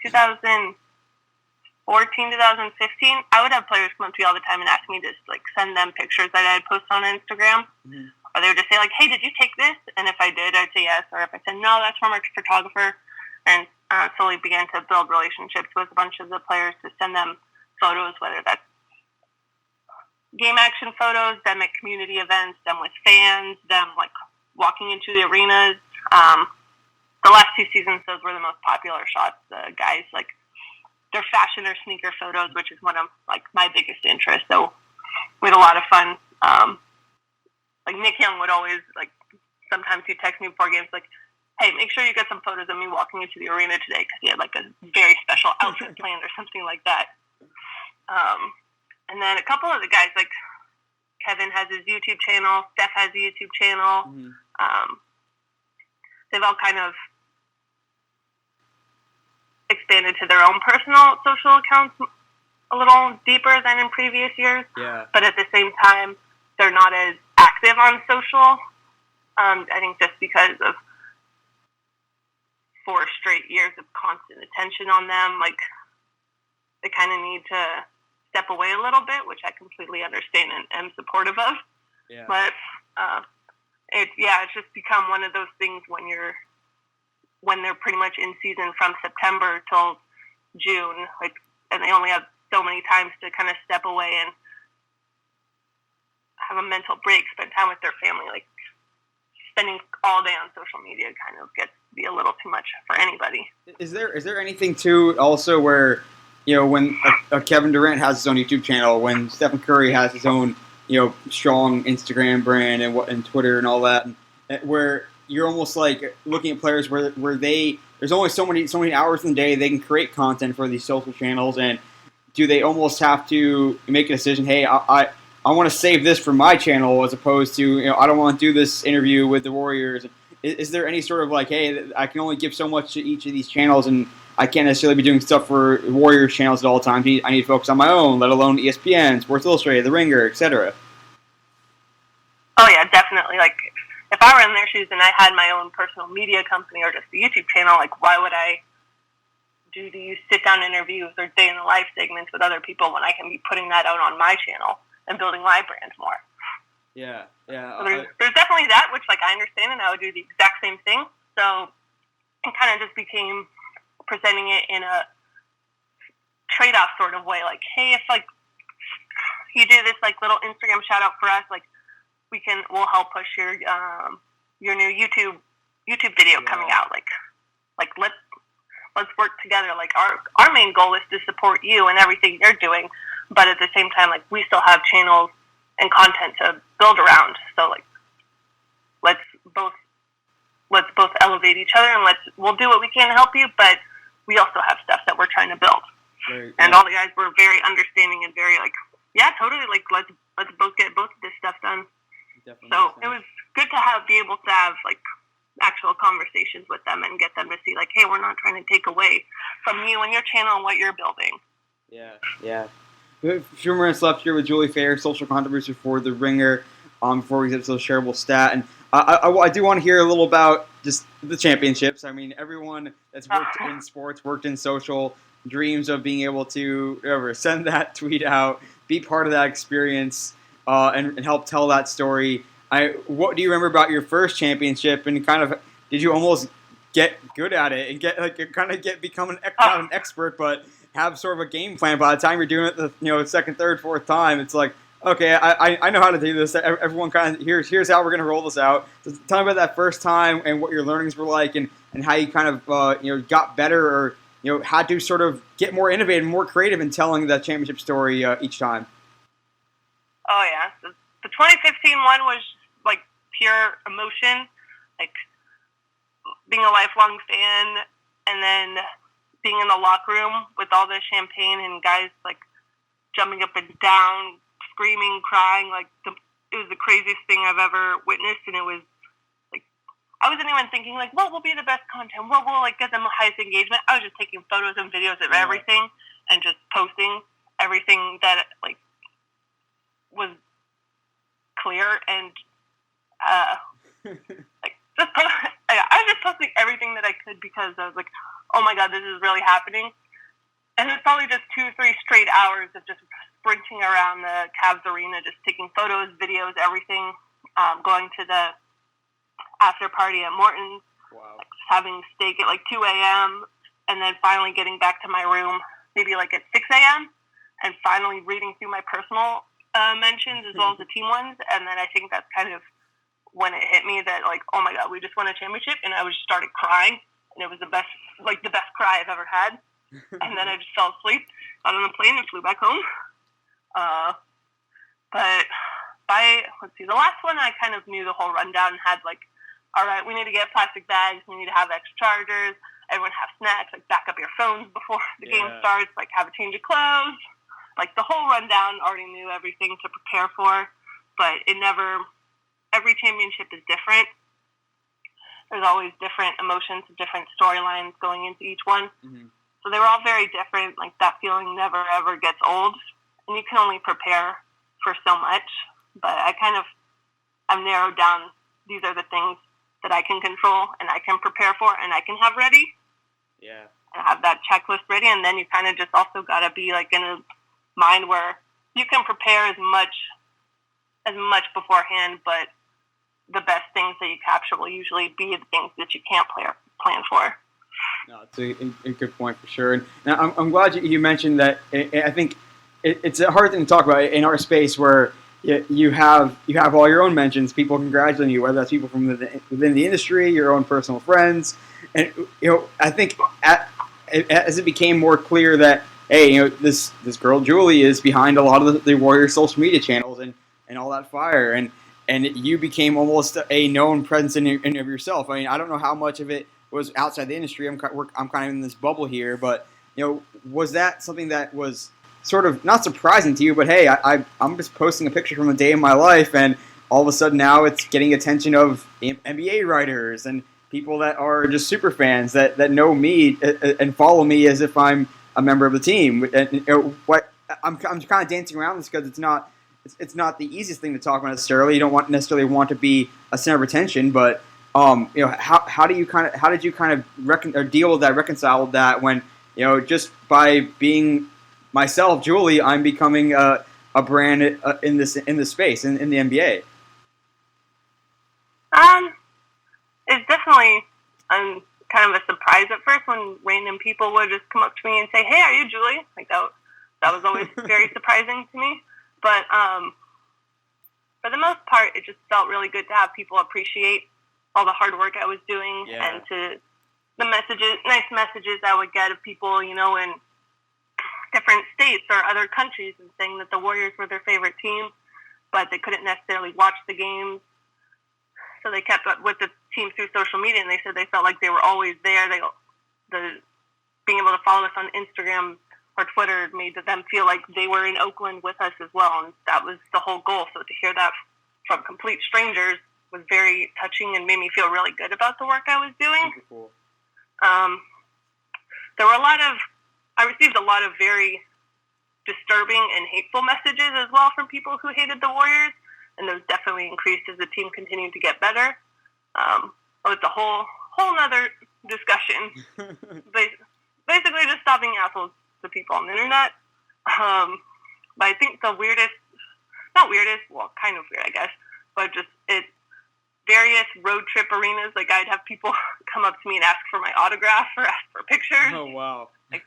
Speaker 5: 2014, 2015, I would have players come up to me all the time and ask me to like send them pictures that I had posted on Instagram. Or they would just say like, hey, did you take this? And if I did, I'd say yes. Or if I said no, that's from our photographer. And slowly began to build relationships with a bunch of the players to send them photos, whether that's game action photos, them at community events, them with fans, them like walking into the arenas. The last 2 seasons, those were the most popular shots. The guys, like, their fashion or sneaker photos, which is one of like my biggest interests. So we had a lot of fun. Like Nick Young would always like, sometimes he'd text me before games like, hey, make sure you get some photos of me walking into the arena today, because he had like a very special outfit planned or something like that. And then a couple of the guys, like Kevin has his YouTube channel, Steph has a YouTube channel. They've all kind of expanded to their own personal social accounts a little deeper than in previous years.
Speaker 1: Yeah.
Speaker 5: But at the same time, they're not as active on social. I think just because of 4 straight years of constant attention on them, like they kind of need to step away a little bit, which I completely understand and am supportive of.
Speaker 1: Yeah.
Speaker 5: But it's just become one of those things when they're pretty much in season from September till June, like, and they only have so many times to kind of step away and have a mental break, spend time with their family. Like, spending all day on social media kind of gets to be a little too much for anybody.
Speaker 1: Is there anything too also where, when a Kevin Durant has his own YouTube channel, when Stephen Curry has his own, strong Instagram brand and Twitter and all that, and where you're almost like looking at players where there's only so many hours in the day they can create content for these social channels, and do they almost have to make a decision? Hey, I want to save this for my channel as opposed to I don't want to do this interview with the Warriors. Is there any sort of like, hey, I can only give so much to each of these channels, and I can't necessarily be doing stuff for Warriors channels at all times. I need to focus on my own, let alone ESPN, Sports Illustrated, The Ringer, etc.
Speaker 5: Oh yeah, definitely. Like, if I were in their shoes and I had my own personal media company or just a YouTube channel, like, why would I do these sit-down interviews or day-in-the-life segments with other people when I can be putting that out on my channel and building my brand more?
Speaker 1: Yeah.
Speaker 5: So there's definitely that, which, like, I understand, and I would do the exact same thing. So it kind of just became presenting it in a trade-off sort of way. Like, hey, if, like, you do this, like, little Instagram shout-out for us, like, we'll help push your new YouTube video coming out. Like let's work together. Like, our main goal is to support you and everything you're doing, but at the same time, like, we still have channels and content to build around. So, like, let's both elevate each other, and we'll do what we can to help you, but we also have stuff that we're trying to build.
Speaker 1: Right.
Speaker 5: And all the guys were very understanding and very like, yeah, totally. Like, let's both get both of this stuff done.
Speaker 1: Definitely.
Speaker 5: So it was good to be able to have like actual conversations with them and get them to see like, hey, we're not trying to take away from you and your channel and what you're building.
Speaker 1: Yeah. A few minutes left here with Julie Fair, social contributor for The Ringer. Before we get to the shareable stat, and I do want to hear a little about just the championships. I mean, everyone that's worked in sports, worked in social, dreams of being able to send that tweet out, be part of that experience, and help tell that story. What do you remember about your first championship, and kind of did you almost get good at it and become not an expert, but have sort of a game plan by the time you're doing it the second, third, fourth time? It's like, okay, I know how to do this. Everyone kind of here's how we're going to roll this out. So tell me about that first time and what your learnings were like, and how you kind of got better, or had to sort of get more innovative, more creative in telling that championship story each time.
Speaker 5: Oh yeah, the 2015 one was like pure emotion, like being a lifelong fan, and then being in the locker room with all the champagne and guys like jumping up and down, screaming, crying. Like, it was the craziest thing I've ever witnessed, and it was like, I wasn't even thinking like, what will be the best content, what will like get them the highest engagement. I was just taking photos and videos of everything and just posting everything that like was clear, and like I was just posting everything that I could because I was like, oh my god, this is really happening. And it's probably just 2-3 straight hours of just sprinting around the Cavs arena, just taking photos, videos, everything, going to the after party at Morton's, like having steak at like 2 a.m., and then finally getting back to my room maybe like at 6 a.m., and finally reading through my personal mentions as well as the team ones. And then I think that's kind of when it hit me that like, oh my god, we just won a championship, and I just started crying, and it was the best cry I've ever had. And then I just fell asleep, got on the plane, and flew back home. But the last one I kind of knew the whole rundown and had like, all right, we need to get plastic bags, we need to have extra chargers, everyone have snacks, like back up your phones before the game starts, like have a change of clothes. Like the whole rundown, already knew everything to prepare for, but every championship is different. There's always different emotions, different storylines going into each one. Mm-hmm. So they were all very different. Like that feeling never ever gets old, and you can only prepare for so much. But I've narrowed down. These are the things that I can control and I can prepare for and I can have ready.
Speaker 1: Yeah.
Speaker 5: And have that checklist ready, and then you kind of just also got to be like in a mind where you can prepare as much beforehand, but the best things that you capture will usually be the things that you can't plan for.
Speaker 1: No, it's a good point for sure. And now I'm glad you mentioned that. I think it's a hard thing to talk about in our space where you have all your own mentions, people congratulating you, whether that's people from within the industry, your own personal friends, and I think as it became more clear that hey, this girl Julie is behind a lot of the Warriors social media channels and all that fire, and you became almost a known presence in of yourself. I mean, I don't know how much of it was outside the industry. I'm kind of in this bubble here, but was that something that was sort of not surprising to you? But hey, I'm just posting a picture from a day in my life, and all of a sudden now it's getting attention of NBA writers and people that are just super fans that know me and follow me as if I'm a member of the team. And I'm kind of dancing around this because it's not the easiest thing to talk about necessarily. You don't necessarily want to be a center of attention, but how did you kind of deal with that, reconcile with that when just by being myself, Julie, I'm becoming a brand in this space in the NBA.
Speaker 5: It's definitely kind of a surprise at first when random people would just come up to me and say, "Hey, are you Julie?" Like that was always very surprising to me. But for the most part, it just felt really good to have people appreciate all the hard work I was doing, and to the nice messages I would get of people, in different states or other countries, and saying that the Warriors were their favorite team, but they couldn't necessarily watch the games. So they kept up with the team through social media, and they said they felt like they were always there. Being able to follow us on Instagram or Twitter made them feel like they were in Oakland with us as well, and that was the whole goal. So to hear that from complete strangers was very touching and made me feel really good about the work I was doing.
Speaker 1: Super cool.
Speaker 5: I received a lot of very disturbing and hateful messages as well from people who hated the Warriors, and those definitely increased as the team continued to get better. It's a whole nother discussion. Basically just stopping assholes to people on the internet. But I think the not weirdest, well, kind of weird, I guess, but just various road trip arenas, like I'd have people come up to me and ask for my autograph or ask for pictures.
Speaker 1: Oh, wow.
Speaker 5: Like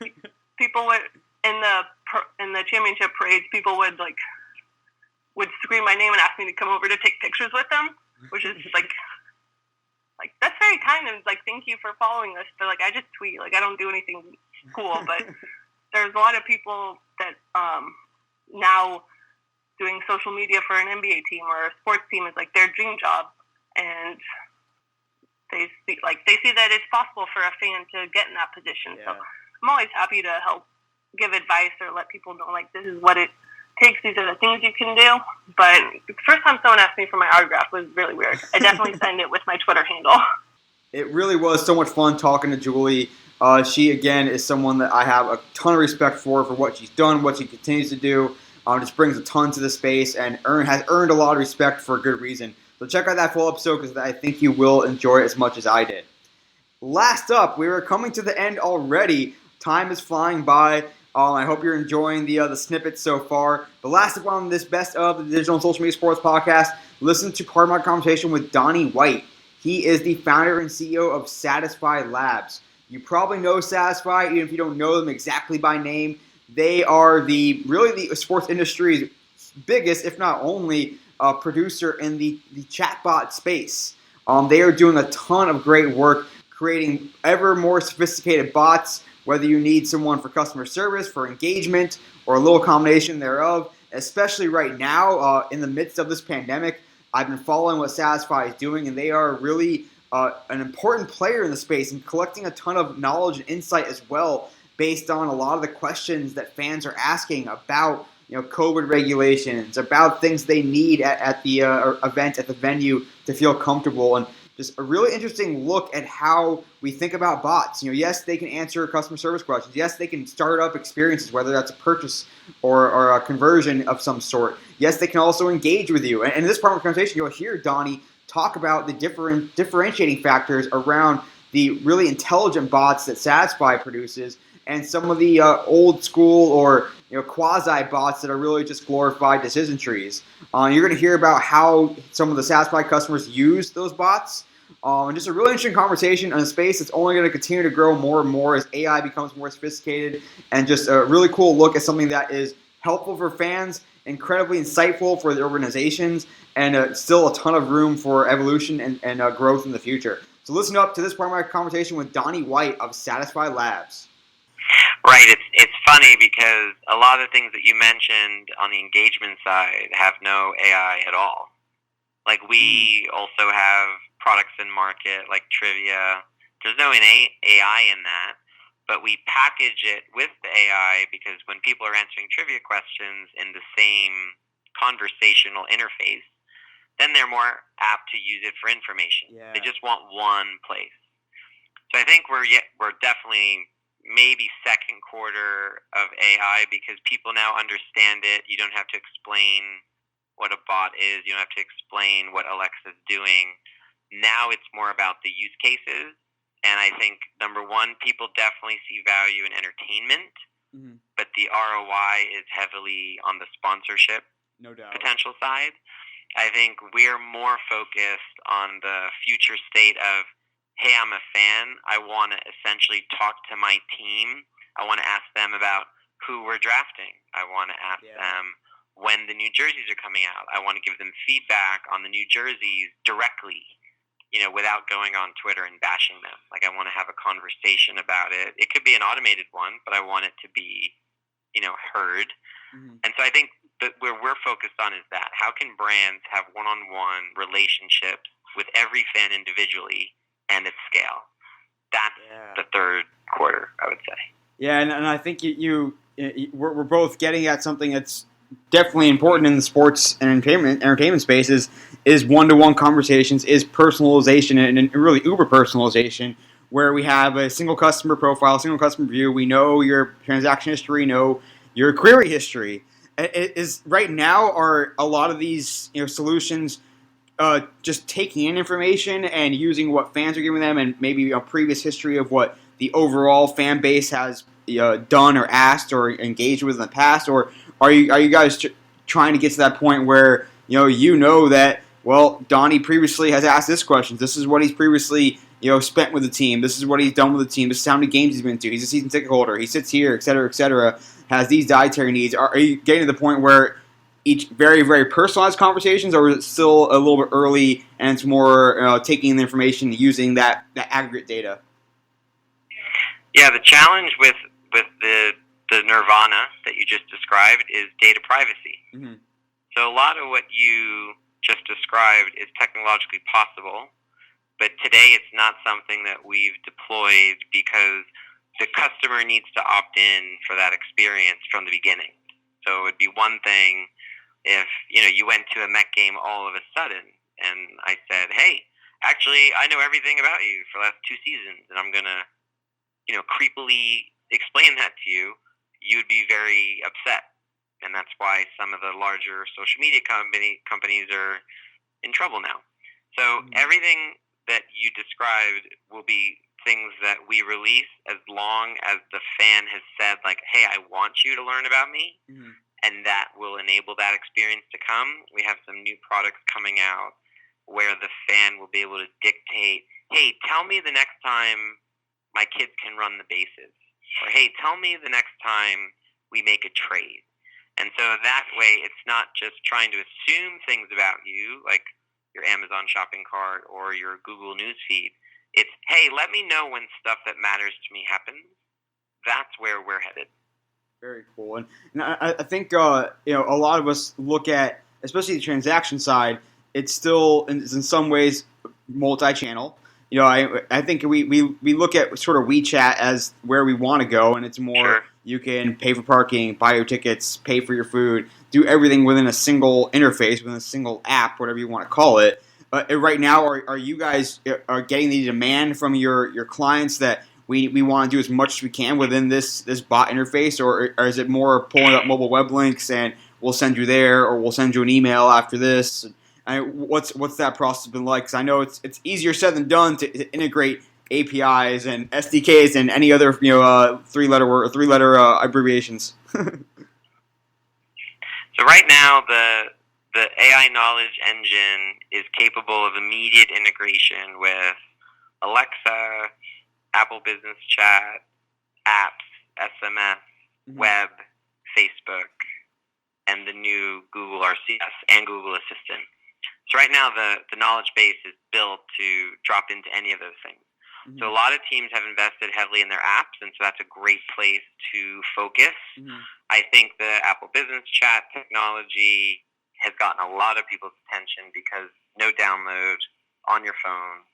Speaker 5: people would, in the championship parades, people would scream my name and ask me to come over to take pictures with them, which is like that's very kind of thank you for following us. But I just tweet, I don't do anything cool, but there's a lot of people that now doing social media for an NBA team or a sports team is their dream job, and they see that it's possible for a fan to get in that position. Yeah. So I'm always happy to help give advice or let people know this is what it takes. These are the things you can do. But the first time someone asked me for my autograph was really weird. I definitely signed it with my Twitter handle.
Speaker 1: It really was so much fun talking to Julie. She, again, is someone that I have a ton of respect for what she's done, what she continues to do. Just brings a ton to the space and has earned a lot of respect for a good reason. So check out that full episode because I think you will enjoy it as much as I did. Last up, we are coming to the end already. Time is flying by. I hope you're enjoying the snippets so far. But last up on this Best of the Digital and Social Media Sports podcast, listen to part of my conversation with Donnie White. He is the founder and CEO of Satisfi Labs. You probably know Satisfi, even if you don't know them exactly by name. They are the sports industry's biggest, if not only, producer in the chatbot space. They are doing a ton of great work creating ever more sophisticated bots, whether you need someone for customer service, for engagement, or a little combination thereof. Especially right now, in the midst of this pandemic, I've been following what Satisfi is doing, and they are really an important player in the space and collecting a ton of knowledge and insight as well, based on a lot of the questions that fans are asking about COVID regulations, about things they need at the event, at the venue to feel comfortable, and just a really interesting look at how we think about bots. Yes, they can answer customer service questions. Yes, they can start up experiences, whether that's a purchase or a conversion of some sort. Yes, they can also engage with you. And in this part of the conversation, you'll hear Donnie talk about the differentiating factors around the really intelligent bots that Satisfi produces and some of the old school or quasi bots that are really just glorified decision trees. You're going to hear about how some of the Satisfi customers use those bots. And just a really interesting conversation on a space that's only going to continue to grow more and more as AI becomes more sophisticated, and just a really cool look at something that is helpful for fans, incredibly insightful for the organizations, and still a ton of room for evolution and growth in the future. So listen up to this part of my conversation with Donnie White of Satisfi Labs.
Speaker 6: Right. It's funny because a lot of the things that you mentioned on the engagement side have no AI at all. Like, we also have products in market like trivia. There's no innate AI in that, but we package it with the AI because when people are answering trivia questions in the same conversational interface, then they're more apt to use it for information. Yeah. They just want one place. So I think we're definitely maybe second quarter of AI because people now understand it. You don't have to explain what a bot is. You don't have to explain what Alexa's doing. Now it's more about the use cases. And I think, number one, people definitely see value in entertainment, but the ROI is heavily on the sponsorship potential side. I think we're more focused on the future state of, hey, I'm a fan. I want to essentially talk to my team. I want to ask them about who we're drafting. I want to ask them when the new jerseys are coming out. I want to give them feedback on the new jerseys directly, without going on Twitter and bashing them. Like, I want to have a conversation about it. It could be an automated one, but I want it to be, heard. And so I think that where we're focused on is that. How can brands have one-on-one relationships with every fan individually and at scale? That's the third quarter, I would say.
Speaker 1: Yeah, and I think we're both getting at something that's definitely important in the sports and entertainment spaces is one-to-one conversations, is personalization, and really uber personalization, where we have a single customer profile, single customer view. We know your transaction history, know your query history. Is right now are a lot of these solutions just taking in information and using what fans are giving them, and maybe a previous history of what the overall fan base has done or asked or engaged with in the past, or are you guys trying to get to that point where that Donnie previously has asked this question. This is what he's previously spent with the team. This is what he's done with the team. This is how many games he's been to. He's a season ticket holder. He sits here, et cetera, has these dietary needs. Are you getting to the point where each very, very personalized conversations, or is it still a little bit early and it's more taking the information, using that aggregate data?
Speaker 6: Yeah, the challenge with the nirvana that you just described is data privacy. So a lot of what you just described is technologically possible, but today it's not something that we've deployed because the customer needs to opt in for that experience from the beginning. So it would be one thing if you went to a Met game all of a sudden and I said, hey, actually I know everything about you for the last 2 seasons and I'm gonna creepily explain that to you. You'd be very upset. And that's why some of the larger social media companies are in trouble now. So everything that you described will be things that we release as long as the fan has said, like, hey, I want you to learn about me. And that will enable that experience to come. We have some new products coming out where the fan will be able to dictate, hey, tell me the next time my kids can run the bases. Or, hey, tell me the next time we make a trade. And so that way, it's not just trying to assume things about you, like your Amazon shopping cart or your Google News feed. It's, hey, let me know when stuff that matters to me happens. That's where we're headed.
Speaker 1: Very cool. And I think, a lot of us look at, especially the transaction side, it's still, in some ways, multi-channel. I think we look at sort of WeChat as where we want to go, and it's more you can pay for parking, buy your tickets, pay for your food, do everything within a single interface, within a single app, whatever you want to call it. Right now, are you guys getting the demand from your clients that we want to do as much as we can within this bot interface, or is it more pulling up mobile web links and we'll send you there, or we'll send you an email after this? What's that process been like? Because I know it's easier said than done to integrate APIs and SDKs and any other three-letter abbreviations.
Speaker 6: So right now, the AI knowledge engine is capable of immediate integration with Alexa, Apple Business Chat, apps, SMS, web, Facebook, and the new Google RCS and Google Assistant. So right now, the knowledge base is built to drop into any of those things. So a lot of teams have invested heavily in their apps, and so that's a great place to focus. I think the Apple Business Chat technology has gotten a lot of people's attention because no download on your phone,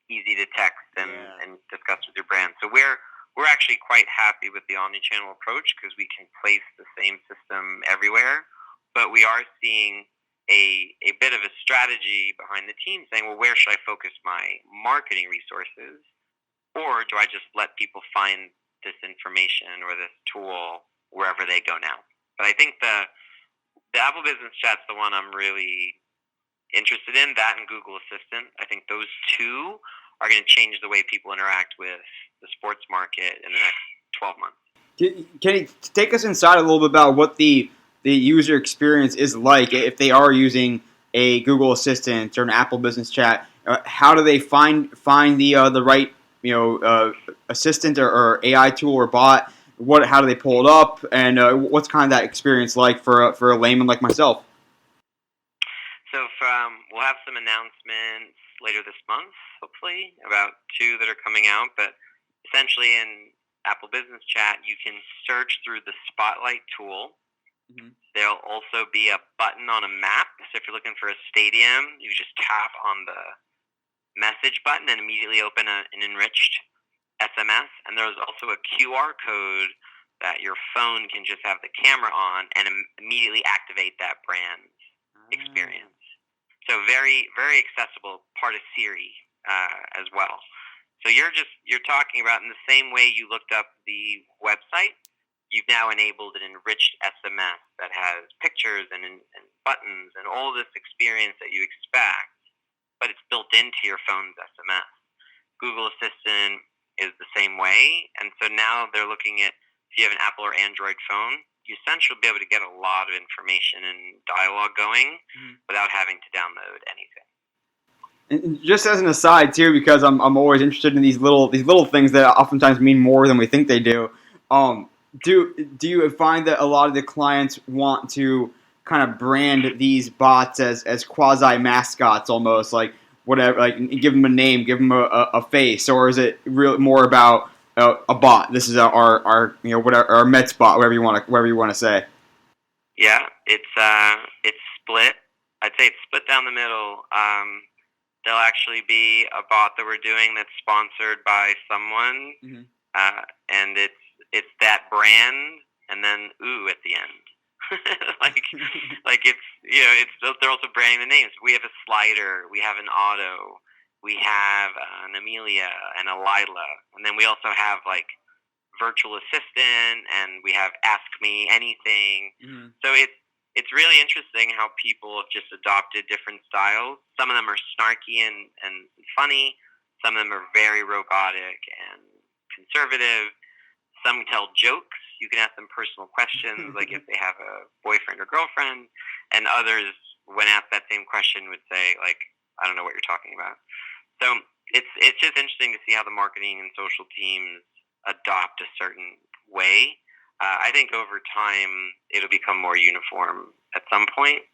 Speaker 6: easy to text and discuss with your brand. So we're actually quite happy with the omnichannel approach because we can place the same system everywhere, but we are seeing a bit of a strategy behind the team saying, well, where should I focus my marketing resources? Or do I just let people find this information or this tool wherever they go now? But I think the Apple Business Chat's the one I'm really interested in, that and Google Assistant. I think those two are going to change the way people interact with the sports market in the next 12 months.
Speaker 1: Can you take us inside a little bit about what the user experience is like if they are using a Google Assistant or an Apple Business Chat? How do they find the right assistant or AI tool or bot? How do they pull it up? And what's kind of that experience like for a layman like myself?
Speaker 6: So we'll have some announcements later this month, hopefully, about 2 that are coming out. But essentially in Apple Business Chat, you can search through the Spotlight tool. There'll also be a button on a map. So if you're looking for a stadium, you just tap on the message button and immediately open an enriched SMS. And there's also a QR code that your phone can just have the camera on and immediately activate that brand's experience. So very, very accessible, part of Siri as well. So you're talking about in the same way you looked up the website, you've now enabled an enriched SMS that has pictures and buttons and all this experience that you expect, but it's built into your phone's SMS. Google Assistant is the same way, and so now they're looking at if you have an Apple or Android phone, you essentially will be able to get a lot of information and dialogue going without having to download anything.
Speaker 1: And just as an aside too, because I'm always interested in these little things that oftentimes mean more than we think they do. Do you find that a lot of the clients want to kind of brand these bots as quasi mascots, almost like whatever, like give them a name, give them a face, or is it really more about a bot? This is our whatever, our Mets bot, whatever you want to say.
Speaker 6: Yeah, it's split. I'd say it's split down the middle. There'll actually be a bot that we're doing that's sponsored by someone, and it's that brand, and then ooh at the end. like they're also branding the names. We have a Slider, we have an Otto, we have an Amelia and a Lila, and then we also have like virtual assistant, and we have Ask Me Anything. So it's really interesting how people have just adopted different styles. Some of them are snarky and funny. Some of them are very robotic and conservative. Some tell jokes. You can ask them personal questions, like if they have a boyfriend or girlfriend. And others, when asked that same question, would say, like, I don't know what you're talking about. So it's just interesting to see how the marketing and social teams adopt a certain way. I think over time it'll become more uniform at some point,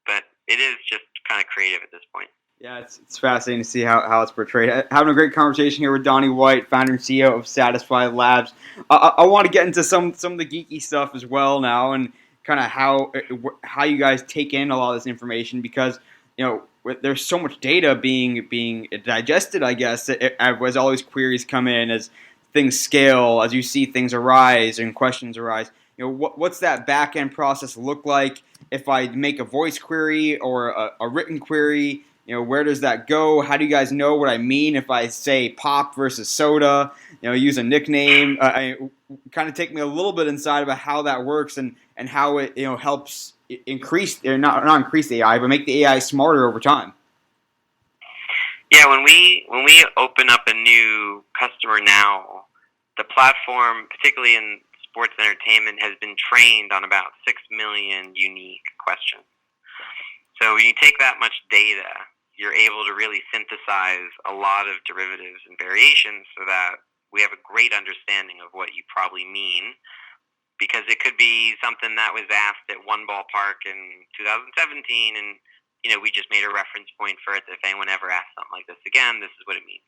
Speaker 6: but it is just kind of creative at this point.
Speaker 1: Yeah, it's fascinating to see how it's portrayed. Having a great conversation here with Donnie White, founder and CEO of Satisfi Labs. I want to get into some of the geeky stuff as well now, and kind of how you guys take in a lot of this information, because there's so much data being digested. I guess as all these queries come in, as things scale, as you see things arise and questions arise. What's that back end process look like? If I make a voice query or a written query, where does that go? How do you guys know what I mean if I say pop versus soda? Use a nickname. Kind of take me a little bit inside about how that works and how it helps increase, not increase the AI, but make the AI smarter over time.
Speaker 6: Yeah, when we open up a new customer now, the platform, particularly in sports entertainment has been trained on about 6 million unique questions. So when you take that much data, you're able to really synthesize a lot of derivatives and variations so that we have a great understanding of what you probably mean, because it could be something that was asked at one ballpark in 2017, and we just made a reference point for it. If anyone ever asks something like this again, this is what it means.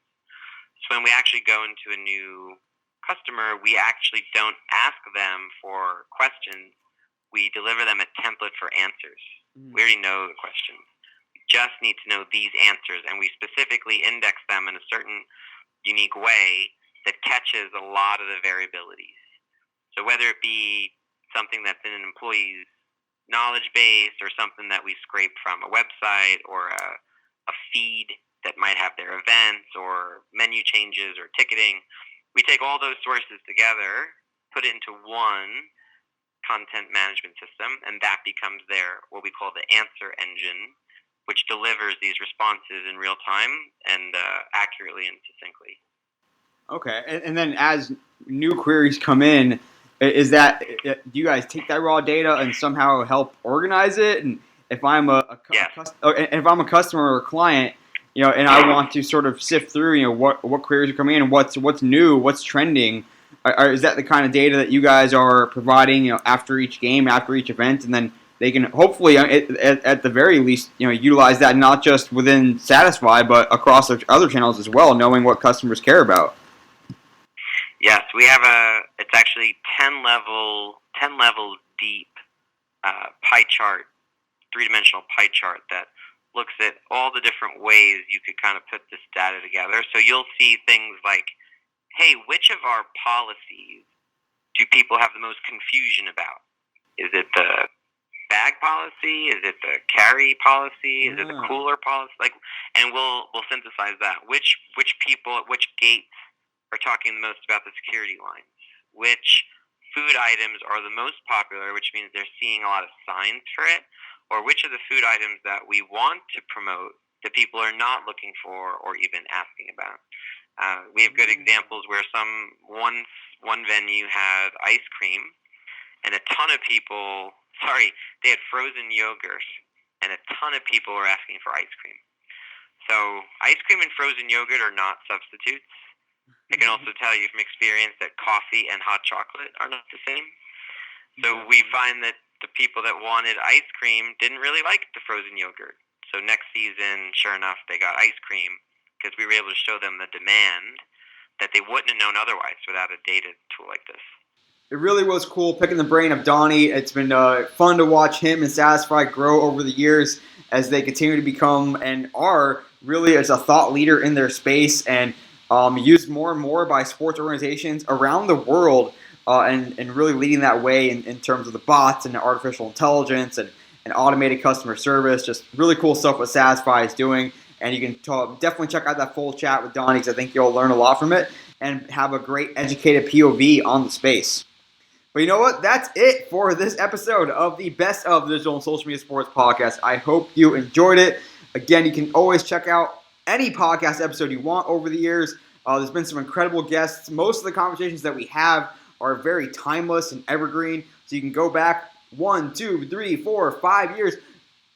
Speaker 6: So when we actually go into a new customer, we actually don't ask them for questions. We deliver them a template for answers. We already know the questions. We just need to know these answers, and we specifically index them in a certain unique way that catches a lot of the variabilities. So whether it be something that's in an employee's knowledge base, or something that we scrape from a website, or a feed that might have their events or menu changes or ticketing, we take all those sources together, put it into one content management system, and that becomes what we call the answer engine, which delivers these responses in real time and accurately and succinctly.
Speaker 1: Okay, and then as new queries come in, do you guys take that raw data and somehow help organize it? And if I'm if I'm a customer or a client, and I want to sort of sift through, what queries are coming in and what's new, what's trending, is that the kind of data that you guys are providing, after each game, after each event, and then they can hopefully, at the very least, utilize that not just within Satisfi, but across other channels as well, knowing what customers care about.
Speaker 6: Yes, we have it's actually 10 levels deep pie chart, 3-dimensional pie chart that looks at all the different ways you could kind of put this data together. So you'll see things like, hey, which of our policies do people have the most confusion about? Is it the bag policy? Is it the carry policy? Is it the cooler policy? And we'll synthesize that. Which people at which gates are talking the most about the security lines? Which food items are the most popular, which means they're seeing a lot of signs for it? Or which of the food items that we want to promote that people are not looking for or even asking about? We have good examples where one venue had ice cream, and a ton of people, they had frozen yogurt, and a ton of people were asking for ice cream. So ice cream and frozen yogurt are not substitutes. I can also tell you from experience that coffee and hot chocolate are not the same. So we find that the people that wanted ice cream didn't really like the frozen yogurt. So next season, sure enough, they got ice cream because we were able to show them the demand that they wouldn't have known otherwise without a data tool like this.
Speaker 1: It really was cool picking the brain of Donnie. It's been fun to watch him and Satisfi grow over the years as they continue to become and are really as a thought leader in their space, and used more and more by sports organizations around the world, and really leading that way in terms of the bots and the artificial intelligence and automated customer service. Just really cool stuff what Satisfi is doing. And you can definitely check out that full chat with Donnie, because I think you'll learn a lot from it and have a great educated POV on the space. But you know what? That's it for this episode of the Best of the Digital and Social Media Sports podcast. I hope you enjoyed it. Again, you can always check out any podcast episode you want over the years. There's been some incredible guests. Most of the conversations that we have are very timeless and evergreen. So you can go back 1, 2, 3, 4, 5 years,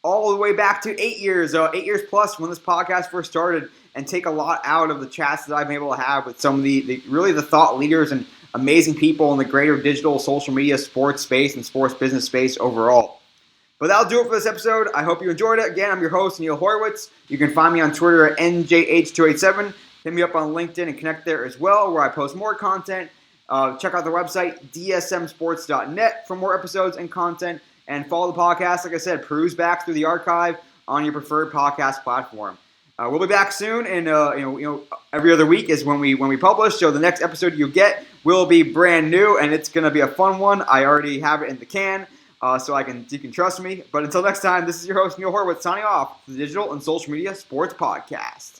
Speaker 1: all the way back to 8 years, 8 years plus when this podcast first started, and take a lot out of the chats that I've been able to have with some of the really the thought leaders and amazing people in the greater digital social media sports space and sports business space overall. But that'll do it for this episode. I hope you enjoyed it. Again, I'm your host, Neil Horowitz. You can find me on Twitter at NJH287. Hit me up on LinkedIn and connect there as well, where I post more content. Check out the website, dsmsports.net, for more episodes and content. And follow the podcast. Like I said, peruse back through the archive on your preferred podcast platform. We'll be back soon, and every other week is when we publish. So the next episode you get will be brand new, and it's going to be a fun one. I already have it in the can, so you can trust me. But until next time, this is your host Neil Horowitz signing off for the Digital and Social Media Sports Podcast.